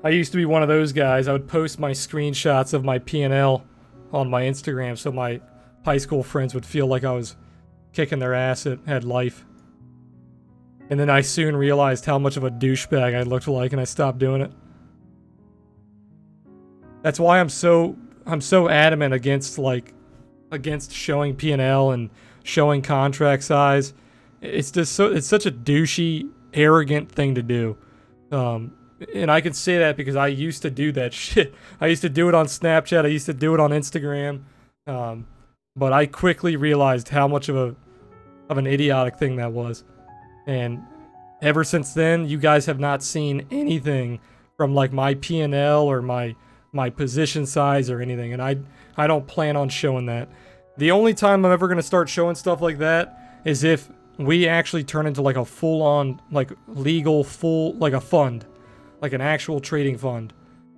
I used to be one of those guys. I would post my screenshots of my P&L on my Instagram so my high school friends would feel like I was kicking their ass at life. And then I soon realized how much of a douchebag I looked like, and I stopped doing it. That's why I'm so adamant against showing P&L and showing contract size. It's just it's such a douchey, arrogant thing to do. And I can say that because I used to do that shit. I used to do it on Snapchat. I used to do it on Instagram. But I quickly realized how much of an idiotic thing that was. And ever since then, you guys have not seen anything from like my P&L or my position size or anything. And I don't plan on showing that. The only time I'm ever going to start showing stuff like that is if we actually turn into like a full-on, like legal, like a fund. Like an actual trading fund.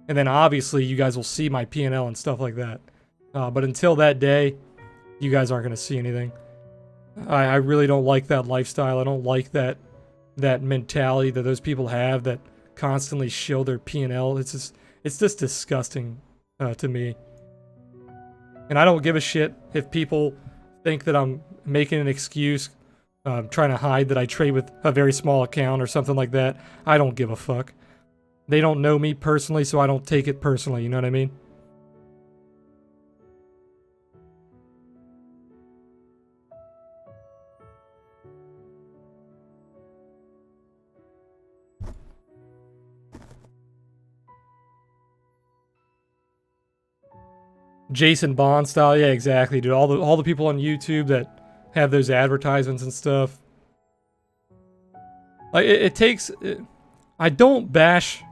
And then obviously you guys will see my P&L and stuff like that. But until that day, you guys aren't going to see anything. I really don't like that lifestyle. I don't like that mentality that those people have that constantly show their P&L. It's just disgusting to me. And I don't give a shit if people think that I'm making an excuse, trying to hide that I trade with a very small account or something like that. I don't give a fuck. They don't know me personally, so I don't take it personally, you know what I mean? Jason Bond style, yeah, exactly, dude. All the people on YouTube that have those advertisements and stuff. Like I don't bash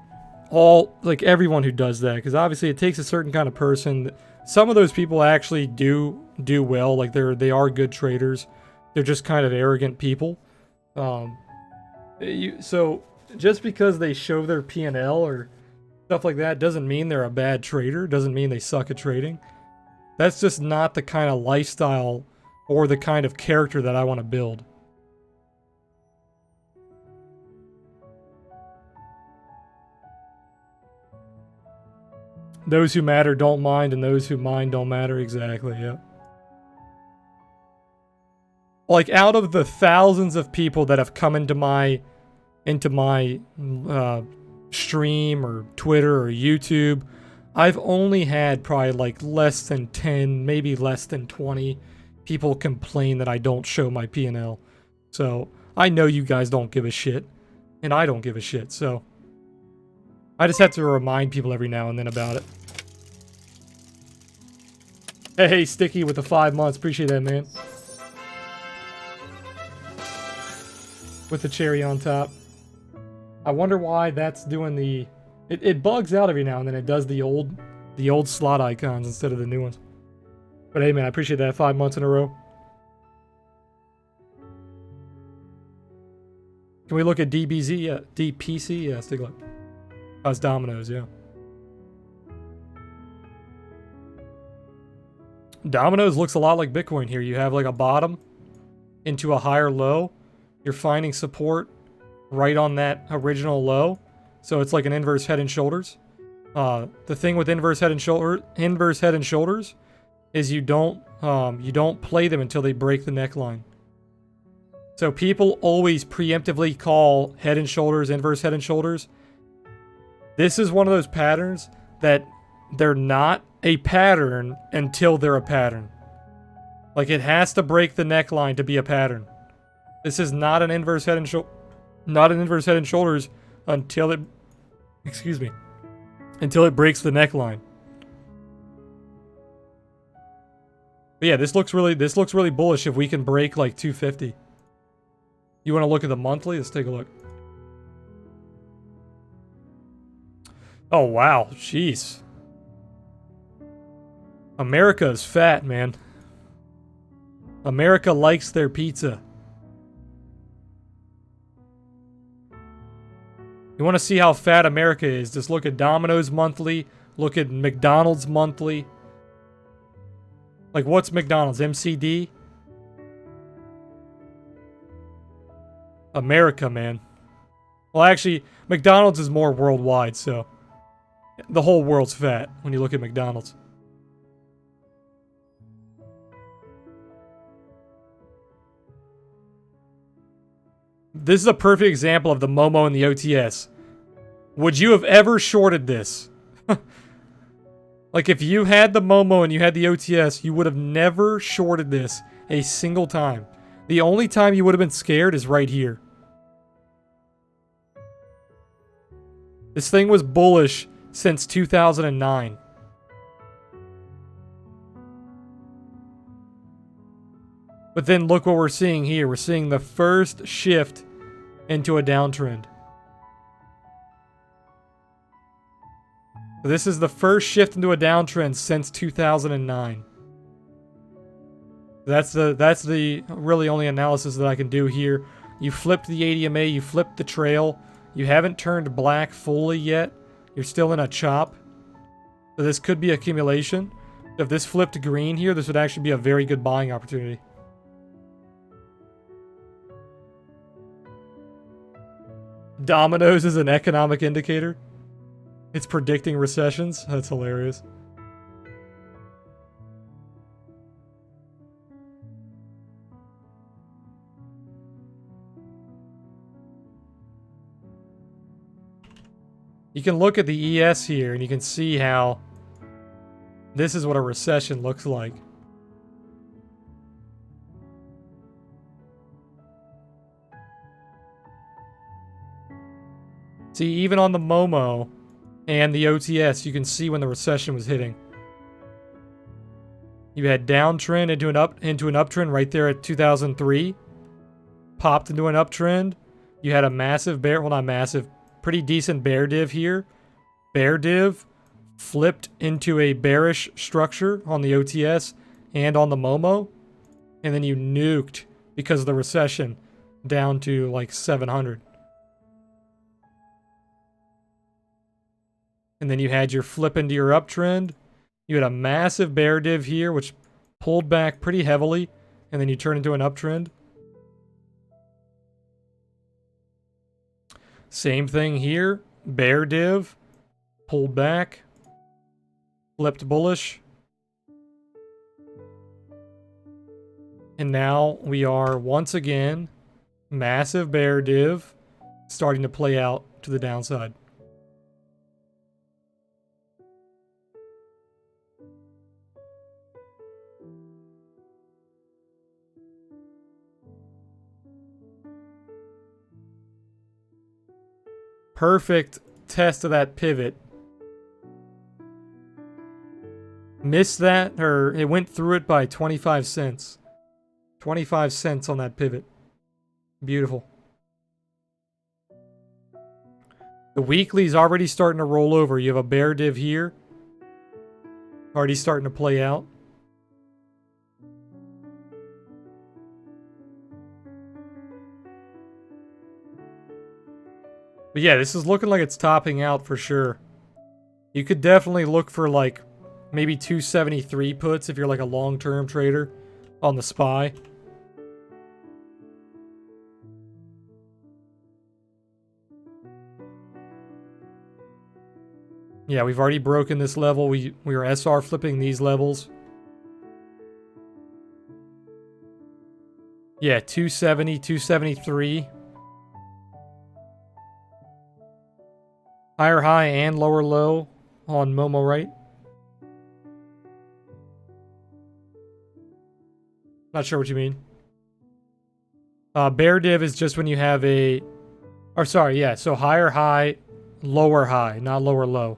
everyone who does that, because obviously it takes a certain kind of person. Some of those people actually do well, like they are good traders. They're just kind of arrogant people. So just because they show their P&L or stuff like that doesn't mean they're a bad trader. Doesn't mean they suck at trading. That's just not the kind of lifestyle or the kind of character that I want to build. Those who matter don't mind, and those who mind don't matter. Exactly, yeah. Like, out of the thousands of people that have come into my stream or Twitter or YouTube, I've only had probably like less than 10, maybe less than 20 people complain that I don't show my P&L. So I know you guys don't give a shit, and I don't give a shit, so I just have to remind people every now and then about it. Hey, Sticky with the 5 months. Appreciate that, man. With the cherry on top. I wonder why that's doing the... It bugs out every now and then. It does the old slot icons instead of the new ones. But hey, man, I appreciate that. 5 months in a row. Can we look at DBZ? Yeah. DPC? Yeah, let's take a look. Oh, it's Domino's, yeah. Domino's looks a lot like Bitcoin here. You have like a bottom into a higher low. You're finding support right on that original low. So it's like an inverse head and shoulders. The thing with inverse head and shoulders is you don't play them until they break the neckline. So people always preemptively call head and shoulders, inverse head and shoulders. This is one of those patterns that they're not a pattern until they're a pattern. Like, it has to break the neckline to be a pattern. This is not an inverse head and shoulders until it, until it breaks the neckline. But yeah, this looks really bullish if we can break like 250. You want to look at the monthly? Let's take a look. Oh wow, jeez. America is fat, man. America likes their pizza. You want to see how fat America is? Just look at Domino's monthly. Look at McDonald's monthly. Like, what's McDonald's? MCD? America, man. Well, actually, McDonald's is more worldwide, so the whole world's fat when you look at McDonald's. This is a perfect example of the Momo and the OTS. Would you have ever shorted this? Like, if you had the Momo and you had the OTS, you would have never shorted this a single time. The only time you would have been scared is right here. This thing was bullish since 2009. But then look what we're seeing here. We're seeing the first shift into a downtrend. This is the first shift into a downtrend since 2009. That's the really only analysis that I can do here. You flipped the ADMA, you flipped the trail. You haven't turned black fully yet. You're still in a chop. So this could be accumulation. If this flipped green here, this would actually be a very good buying opportunity. Domino's is an economic indicator. It's predicting recessions. That's hilarious. You can look at the ES here and you can see how this is what a recession looks like. See, even on the Momo and the OTS, you can see when the recession was hitting. You had downtrend into an uptrend right there at 2003. Popped into an uptrend. You had a massive bear, well, not massive, pretty decent bear div here. Bear div flipped into a bearish structure on the OTS and on the Momo. And then you nuked because of the recession down to like 700. And then you had your flip into your uptrend. You had a massive bear div here, which pulled back pretty heavily. And then you turn into an uptrend. Same thing here. Bear div. Pulled back. flipped bullish. And now we are once again massive bear div starting to play out to the downside. Perfect test of that pivot. Missed that, or it went through it by 25 cents. 25 cents on that pivot. Beautiful. The weekly's already starting to roll over. You have a bear div here. Already starting to play out. But yeah, this is looking like it's topping out for sure. You could definitely look for like maybe 273 puts if you're like a long-term trader on the SPY. Yeah, we've already broken this level. We are SR flipping these levels. Yeah, 270, 273. Higher high and lower low on Momo, right? Not sure what you mean. Bear div is just when you have a... Or sorry, yeah. So higher high, lower high, not lower low.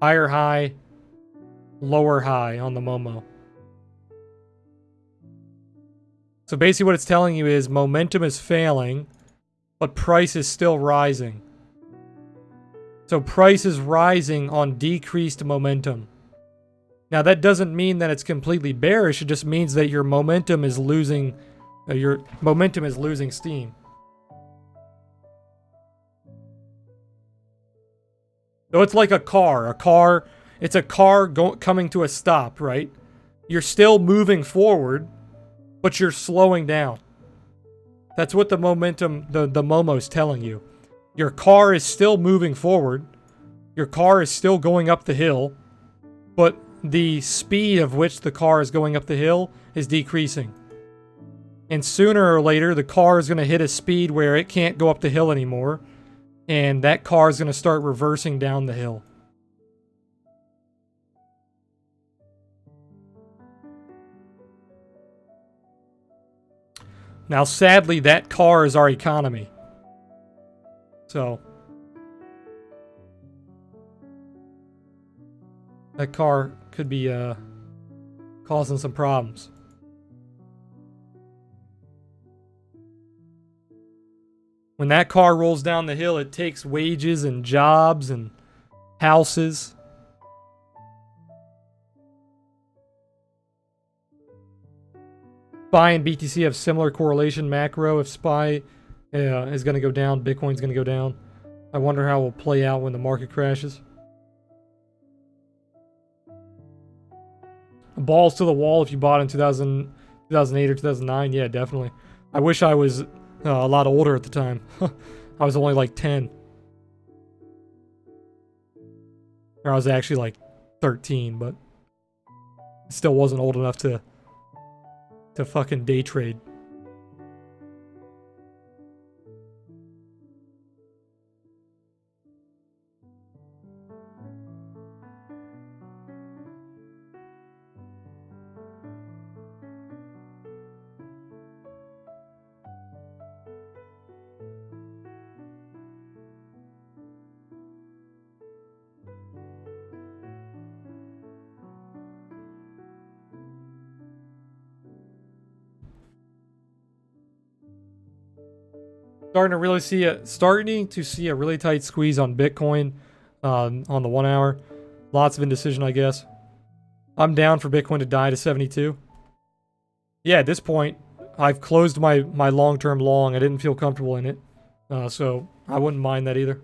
Higher high, lower high on the Momo. So basically what it's telling you is momentum is failing, but price is still rising. So price is rising on decreased momentum. Now that doesn't mean that it's completely bearish, it just means that your momentum is losing steam. So it's like a car. It's a car coming to a stop, right? You're still moving forward, but you're slowing down. That's what the momentum, the Momo's telling you. Your car is still moving forward. Your car is still going up the hill, but the speed of which the car is going up the hill is decreasing. And sooner or later, the car is going to hit a speed where it can't go up the hill anymore, and that car is going to start reversing down the hill. Now, sadly, that car is our economy. So, that car could be causing some problems. When that car rolls down the hill, it takes wages and jobs and houses. SPY and BTC have similar correlation macro. If SPY is going to go down, Bitcoin's going to go down. I wonder how it will play out when the market crashes. Balls to the wall if you bought in 2008 or 2009. Yeah, definitely. I wish I was a lot older at the time. I was only like 10. Or I was actually like 13, but still wasn't old enough to fucking day trade. Starting to see a really tight squeeze on Bitcoin on the 1 hour. Lots of indecision, I guess. I'm down for Bitcoin to die to 72. Yeah, at this point, I've closed my long-term long. I didn't feel comfortable in it. So I wouldn't mind that either.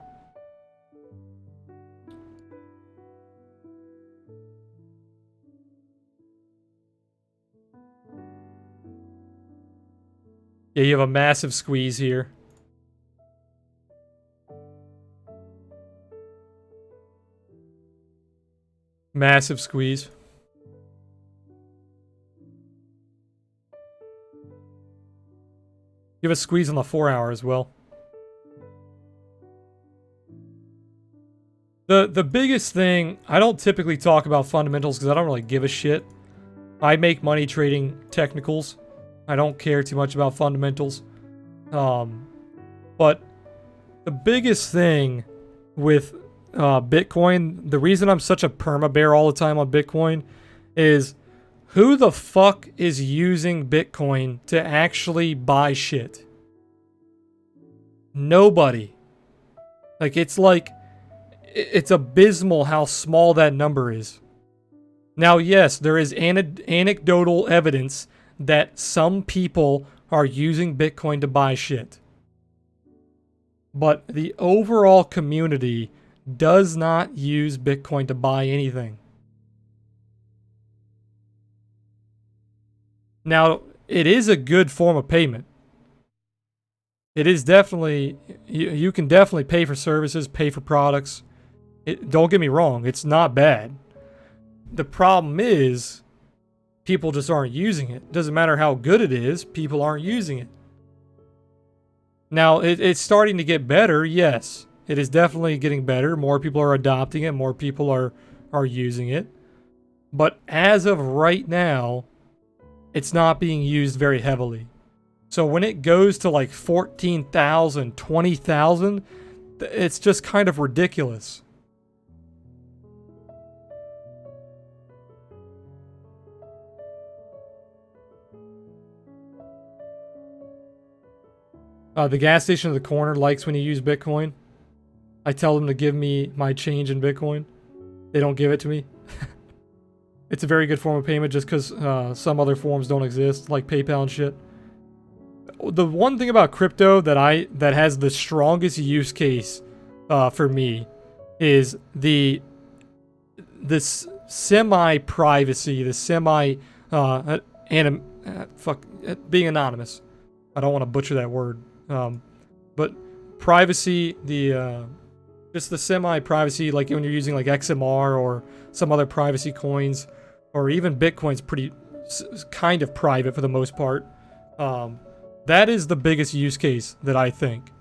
Yeah, you have a massive squeeze here. Massive squeeze. Give a squeeze on the 4 hour as well. The biggest thing, I don't typically talk about fundamentals because I don't really give a shit. I make money trading technicals. I don't care too much about fundamentals. But the biggest thing with Bitcoin, the reason I'm such a perma bear all the time on Bitcoin is who the fuck is using Bitcoin to actually buy shit? Nobody. It's abysmal how small that number is. Now, yes, there is anecdotal evidence that some people are using Bitcoin to buy shit. But the overall community does not use Bitcoin to buy anything. Now, it is a good form of payment. It is definitely, you can definitely pay for services, pay for products. Don't get me wrong, it's not bad. The problem is, people just aren't using it. Doesn't matter how good it is, people aren't using it. Now, it's starting to get better, yes. It is definitely getting better. More people are adopting it, more people are using it. But as of right now, it's not being used very heavily. So when it goes to like 14,000, 20,000, it's just kind of ridiculous. The gas station in the corner likes when you use Bitcoin. I tell them to give me my change in Bitcoin. They don't give it to me. It's a very good form of payment just because some other forms don't exist, like PayPal and shit. The one thing about crypto that has the strongest use case for me is this semi-privacy, being anonymous. I don't want to butcher that word. But privacy, just the semi-privacy, like when you're using like XMR or some other privacy coins, or even Bitcoin's pretty kind of private for the most part. That is the biggest use case that I think.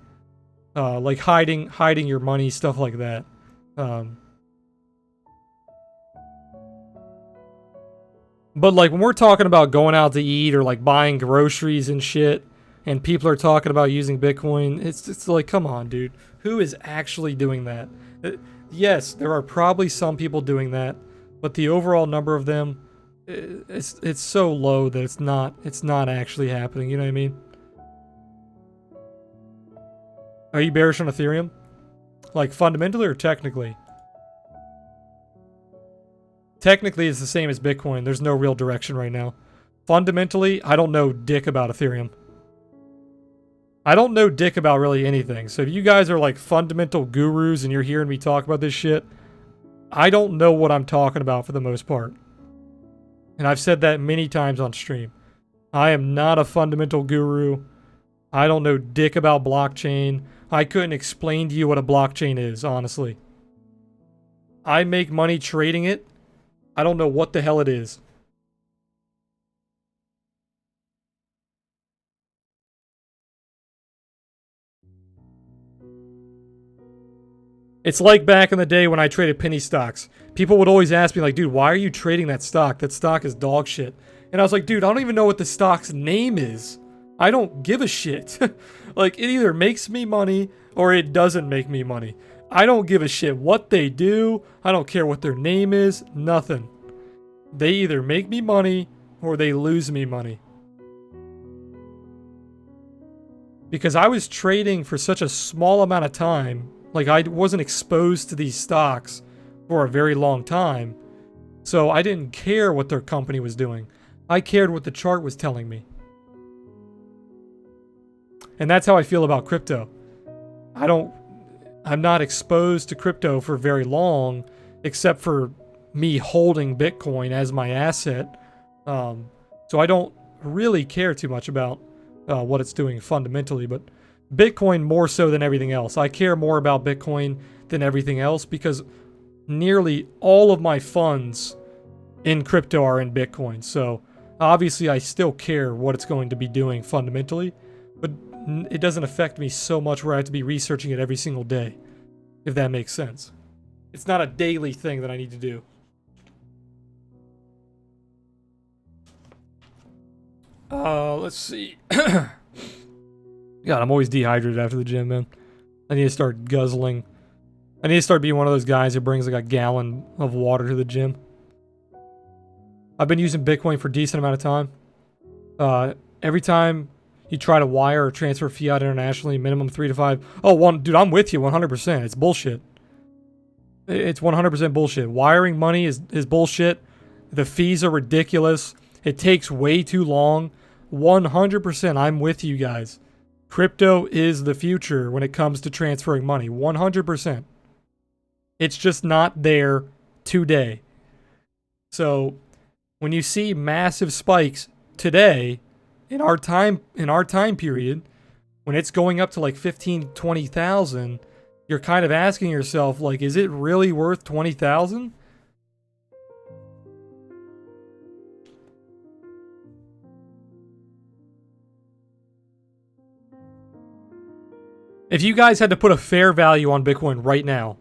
Like hiding your money, stuff like that. But like when we're talking about going out to eat or like buying groceries and shit, and people are talking about using Bitcoin, it's like, come on, dude. Who is actually doing that? Yes, there are probably some people doing that, but the overall number of them, it's so low that it's not actually happening. You know what I mean? Are you bearish on Ethereum? Like fundamentally or technically? Technically, it's the same as Bitcoin. There's no real direction right now. Fundamentally, I don't know dick about Ethereum. I don't know dick about really anything. So if you guys are like fundamental gurus and you're hearing me talk about this shit, I don't know what I'm talking about for the most part. And I've said that many times on stream. I am not a fundamental guru. I don't know dick about blockchain. I couldn't explain to you what a blockchain is, honestly. I make money trading it. I don't know what the hell it is. It's like back in the day when I traded penny stocks. People would always ask me like, dude, why are you trading that stock? That stock is dog shit. And I was like, dude, I don't even know what the stock's name is. I don't give a shit. Like, it either makes me money or it doesn't make me money. I don't give a shit what they do. I don't care what their name is. Nothing. They either make me money or they lose me money. Because I was trading for such a small amount of time. Like, I wasn't exposed to these stocks for a very long time. So I didn't care what their company was doing. I cared what the chart was telling me. And that's how I feel about crypto. I'm not exposed to crypto for very long, except for me holding Bitcoin as my asset. So I don't really care too much about what it's doing fundamentally, but Bitcoin more so than everything else. I care more about Bitcoin than everything else because nearly all of my funds in crypto are in Bitcoin. So obviously I still care what it's going to be doing fundamentally, but it doesn't affect me so much where I have to be researching it every single day, if that makes sense. It's not a daily thing that I need to do. Let's see. God, I'm always dehydrated after the gym, man. I need to start guzzling. I need to start being one of those guys who brings like a gallon of water to the gym. I've been using Bitcoin for a decent amount of time. Every time you try to wire or transfer fiat internationally, minimum 3 to 5. Dude, I'm with you 100%. It's bullshit. It's 100% bullshit. Wiring money is bullshit. The fees are ridiculous. It takes way too long. 100%, I'm with you guys. Crypto is the future when it comes to transferring money. 100%. It's just not there today. So when you see massive spikes today in our time period, when it's going up to like 15, 20,000, you're kind of asking yourself, like, is it really worth 20,000? If you guys had to put a fair value on Bitcoin right now,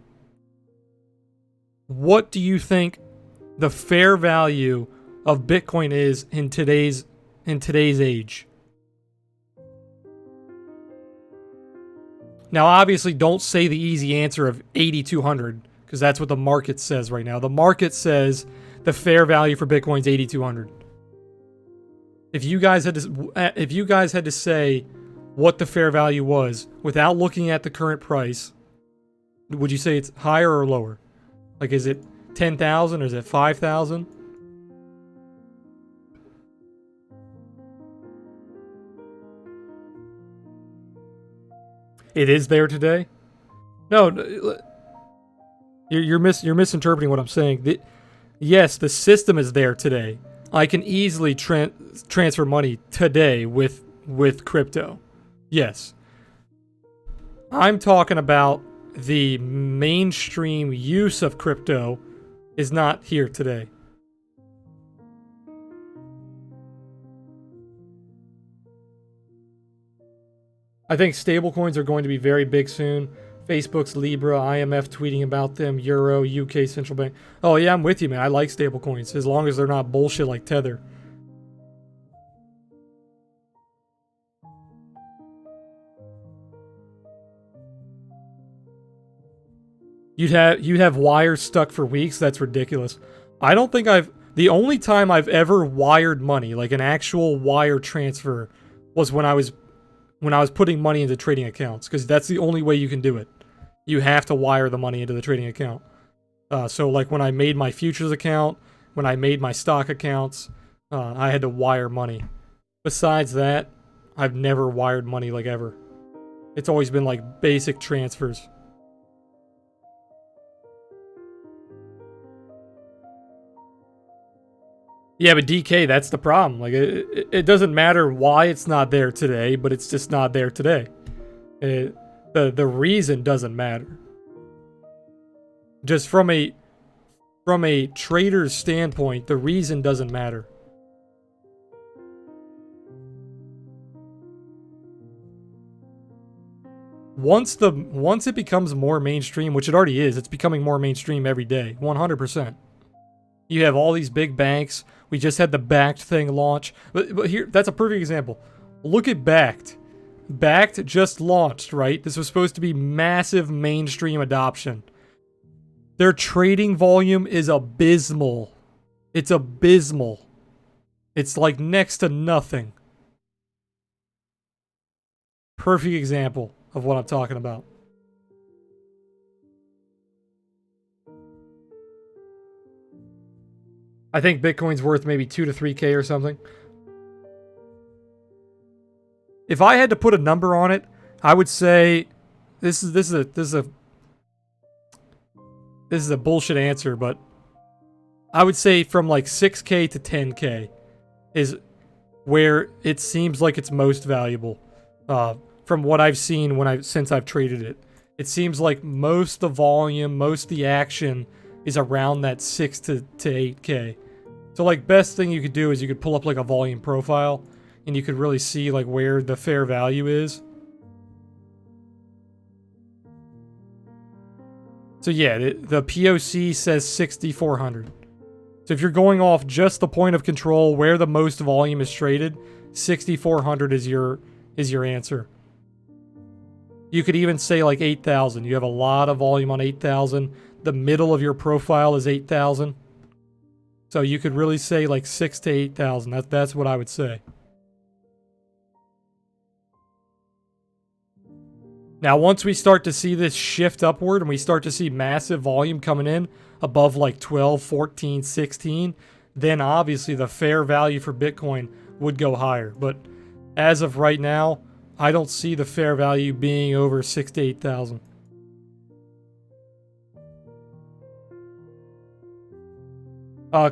what do you think the fair value of Bitcoin is in today's age? Now, obviously, don't say the easy answer of 8,200 because that's what the market says right now. The market says the fair value for Bitcoin is 8,200. If you guys had to say what the fair value was without looking at the current price, would you say it's higher or lower? Like, is it 10,000 or is it 5,000? It is there today? No, you're misinterpreting what I'm saying. Yes, the system is there today. I can easily transfer money today with crypto. Yes. I'm talking about the mainstream use of crypto is not here today. I think stablecoins are going to be very big soon. Facebook's Libra, IMF tweeting about them, Euro, UK Central Bank. Oh yeah, I'm with you, man. I like stablecoins as long as they're not bullshit like Tether. You'd have wires stuck for weeks. That's ridiculous. I don't think the only time I've ever wired money, like an actual wire transfer, was when I was putting money into trading accounts, because that's the only way you can do it. You have to wire the money into the trading account. So like when I made my futures account, when I made my stock accounts, I had to wire money. Besides that, I've never wired money like ever. It's always been like basic transfers. Yeah, but DK, that's the problem. Like, it doesn't matter why it's not there today, but it's just not there today. The reason doesn't matter. Just from a trader's standpoint, the reason doesn't matter. Once it becomes more mainstream, which it already is, it's becoming more mainstream every day, 100%. You have all these big banks. We just had the Backed thing launch. But here, that's a perfect example. Look at Backed. Backed just launched, right? This was supposed to be massive mainstream adoption. Their trading volume is abysmal. It's abysmal. It's like next to nothing. Perfect example of what I'm talking about. I think Bitcoin's worth maybe 2 to 3K or something. If I had to put a number on it, I would say this is a bullshit answer, but I would say from like 6K to 10K is where it seems like it's most valuable. From what I've seen since I've traded it. It seems like most of the volume, most of the action is around that 6 to 8K. So like best thing you could do is you could pull up like a volume profile and you could really see like where the fair value is. So yeah, the POC says 6,400. So if you're going off just the point of control where the most volume is traded, 6,400 is your answer. You could even say like 8,000. You have a lot of volume on 8,000. The middle of your profile is 8,000. So you could really say like 6 to 8,000. That's what I would say. Now, once we start to see this shift upward and we start to see massive volume coming in above like 12, 14, 16, then obviously the fair value for Bitcoin would go higher. But as of right now, I don't see the fair value being over 6 to 8,000.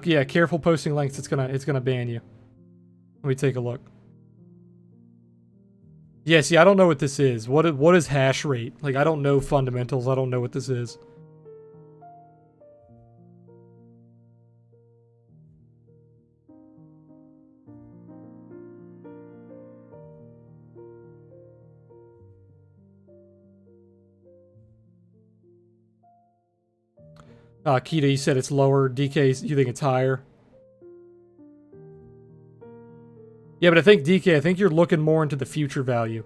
Yeah, careful posting links. It's gonna ban you. Let me take a look. Yeah, see, I don't know what this is. What is hash rate? Like, I don't know fundamentals. I don't know what this is. Kita, you said it's lower. DK, you think it's higher? Yeah, but I think DK, I think you're looking more into the future value.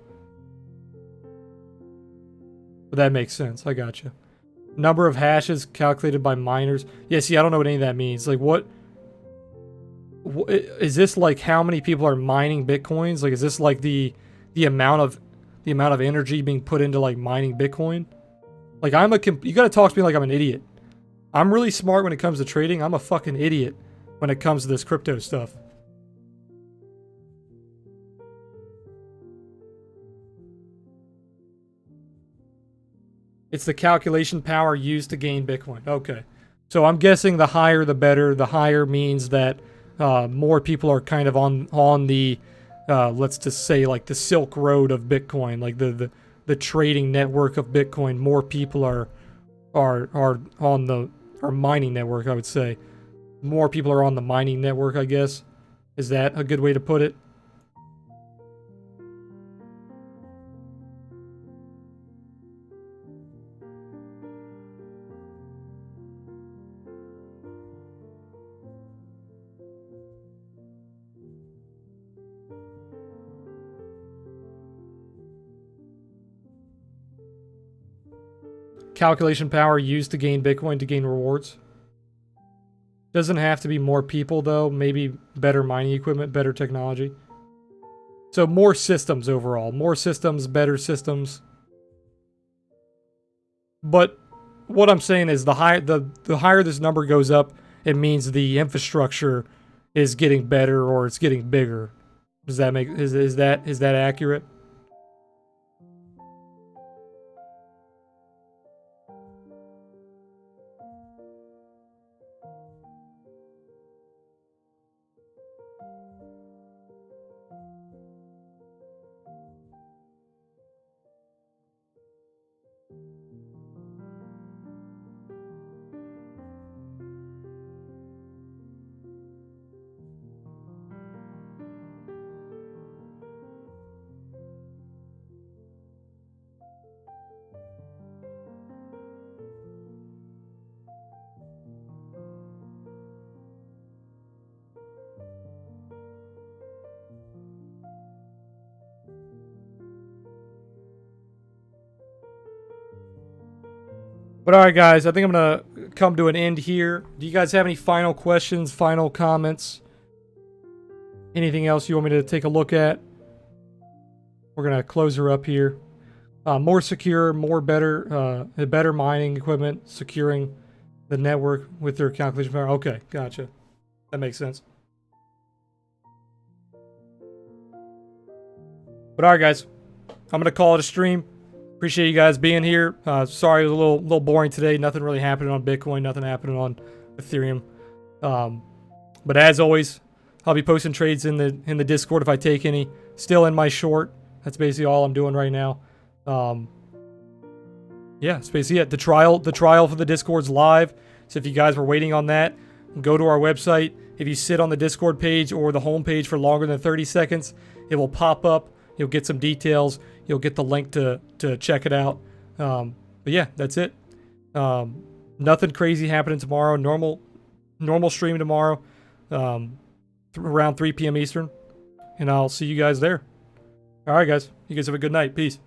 But that makes sense. I gotcha. Number of hashes calculated by miners. Yeah, see, I don't know what any of that means. Like, what is this like? How many people are mining bitcoins? Like, is this like the amount of energy being put into like mining Bitcoin? Like, you gotta talk to me like I'm an idiot. I'm really smart when it comes to trading. I'm a fucking idiot when it comes to this crypto stuff. It's the calculation power used to gain Bitcoin. Okay. So I'm guessing the higher the better. The higher means that more people are kind of on the, let's just say like the Silk Road of Bitcoin, like the trading network of Bitcoin. More people are on the mining network, I would say. More people are on the mining network, I guess. Is that a good way to put it? Calculation power used to gain Bitcoin to gain rewards. Doesn't have to be more people, though. Maybe better mining equipment, better technology. So more systems overall. More systems, better systems. But what I'm saying is the higher this number goes up, it means the infrastructure is getting better or it's getting bigger. Does that make is that accurate? But alright guys, I think I'm going to come to an end here. Do you guys have any final questions, final comments? Anything else you want me to take a look at? We're going to close her up here. More secure, better mining equipment, securing the network with their calculation power. Okay, gotcha. That makes sense. But alright guys, I'm going to call it a stream. Appreciate you guys being here. Sorry it was a little boring today. Nothing really happening on Bitcoin. Nothing happening on Ethereum. But as always, I'll be posting trades in the Discord if I take any. Still in my short. That's basically all I'm doing right now. Yeah, that's basically it. The trial for the Discord's live. So if you guys were waiting on that, go to our website. If you sit on the Discord page or the home page for longer than 30 seconds, it will pop up. You'll get some details. You'll get the link to check it out. But yeah, that's it. Nothing crazy happening tomorrow. Normal stream tomorrow, around 3 p.m. Eastern. And I'll see you guys there. All right, guys. You guys have a good night. Peace.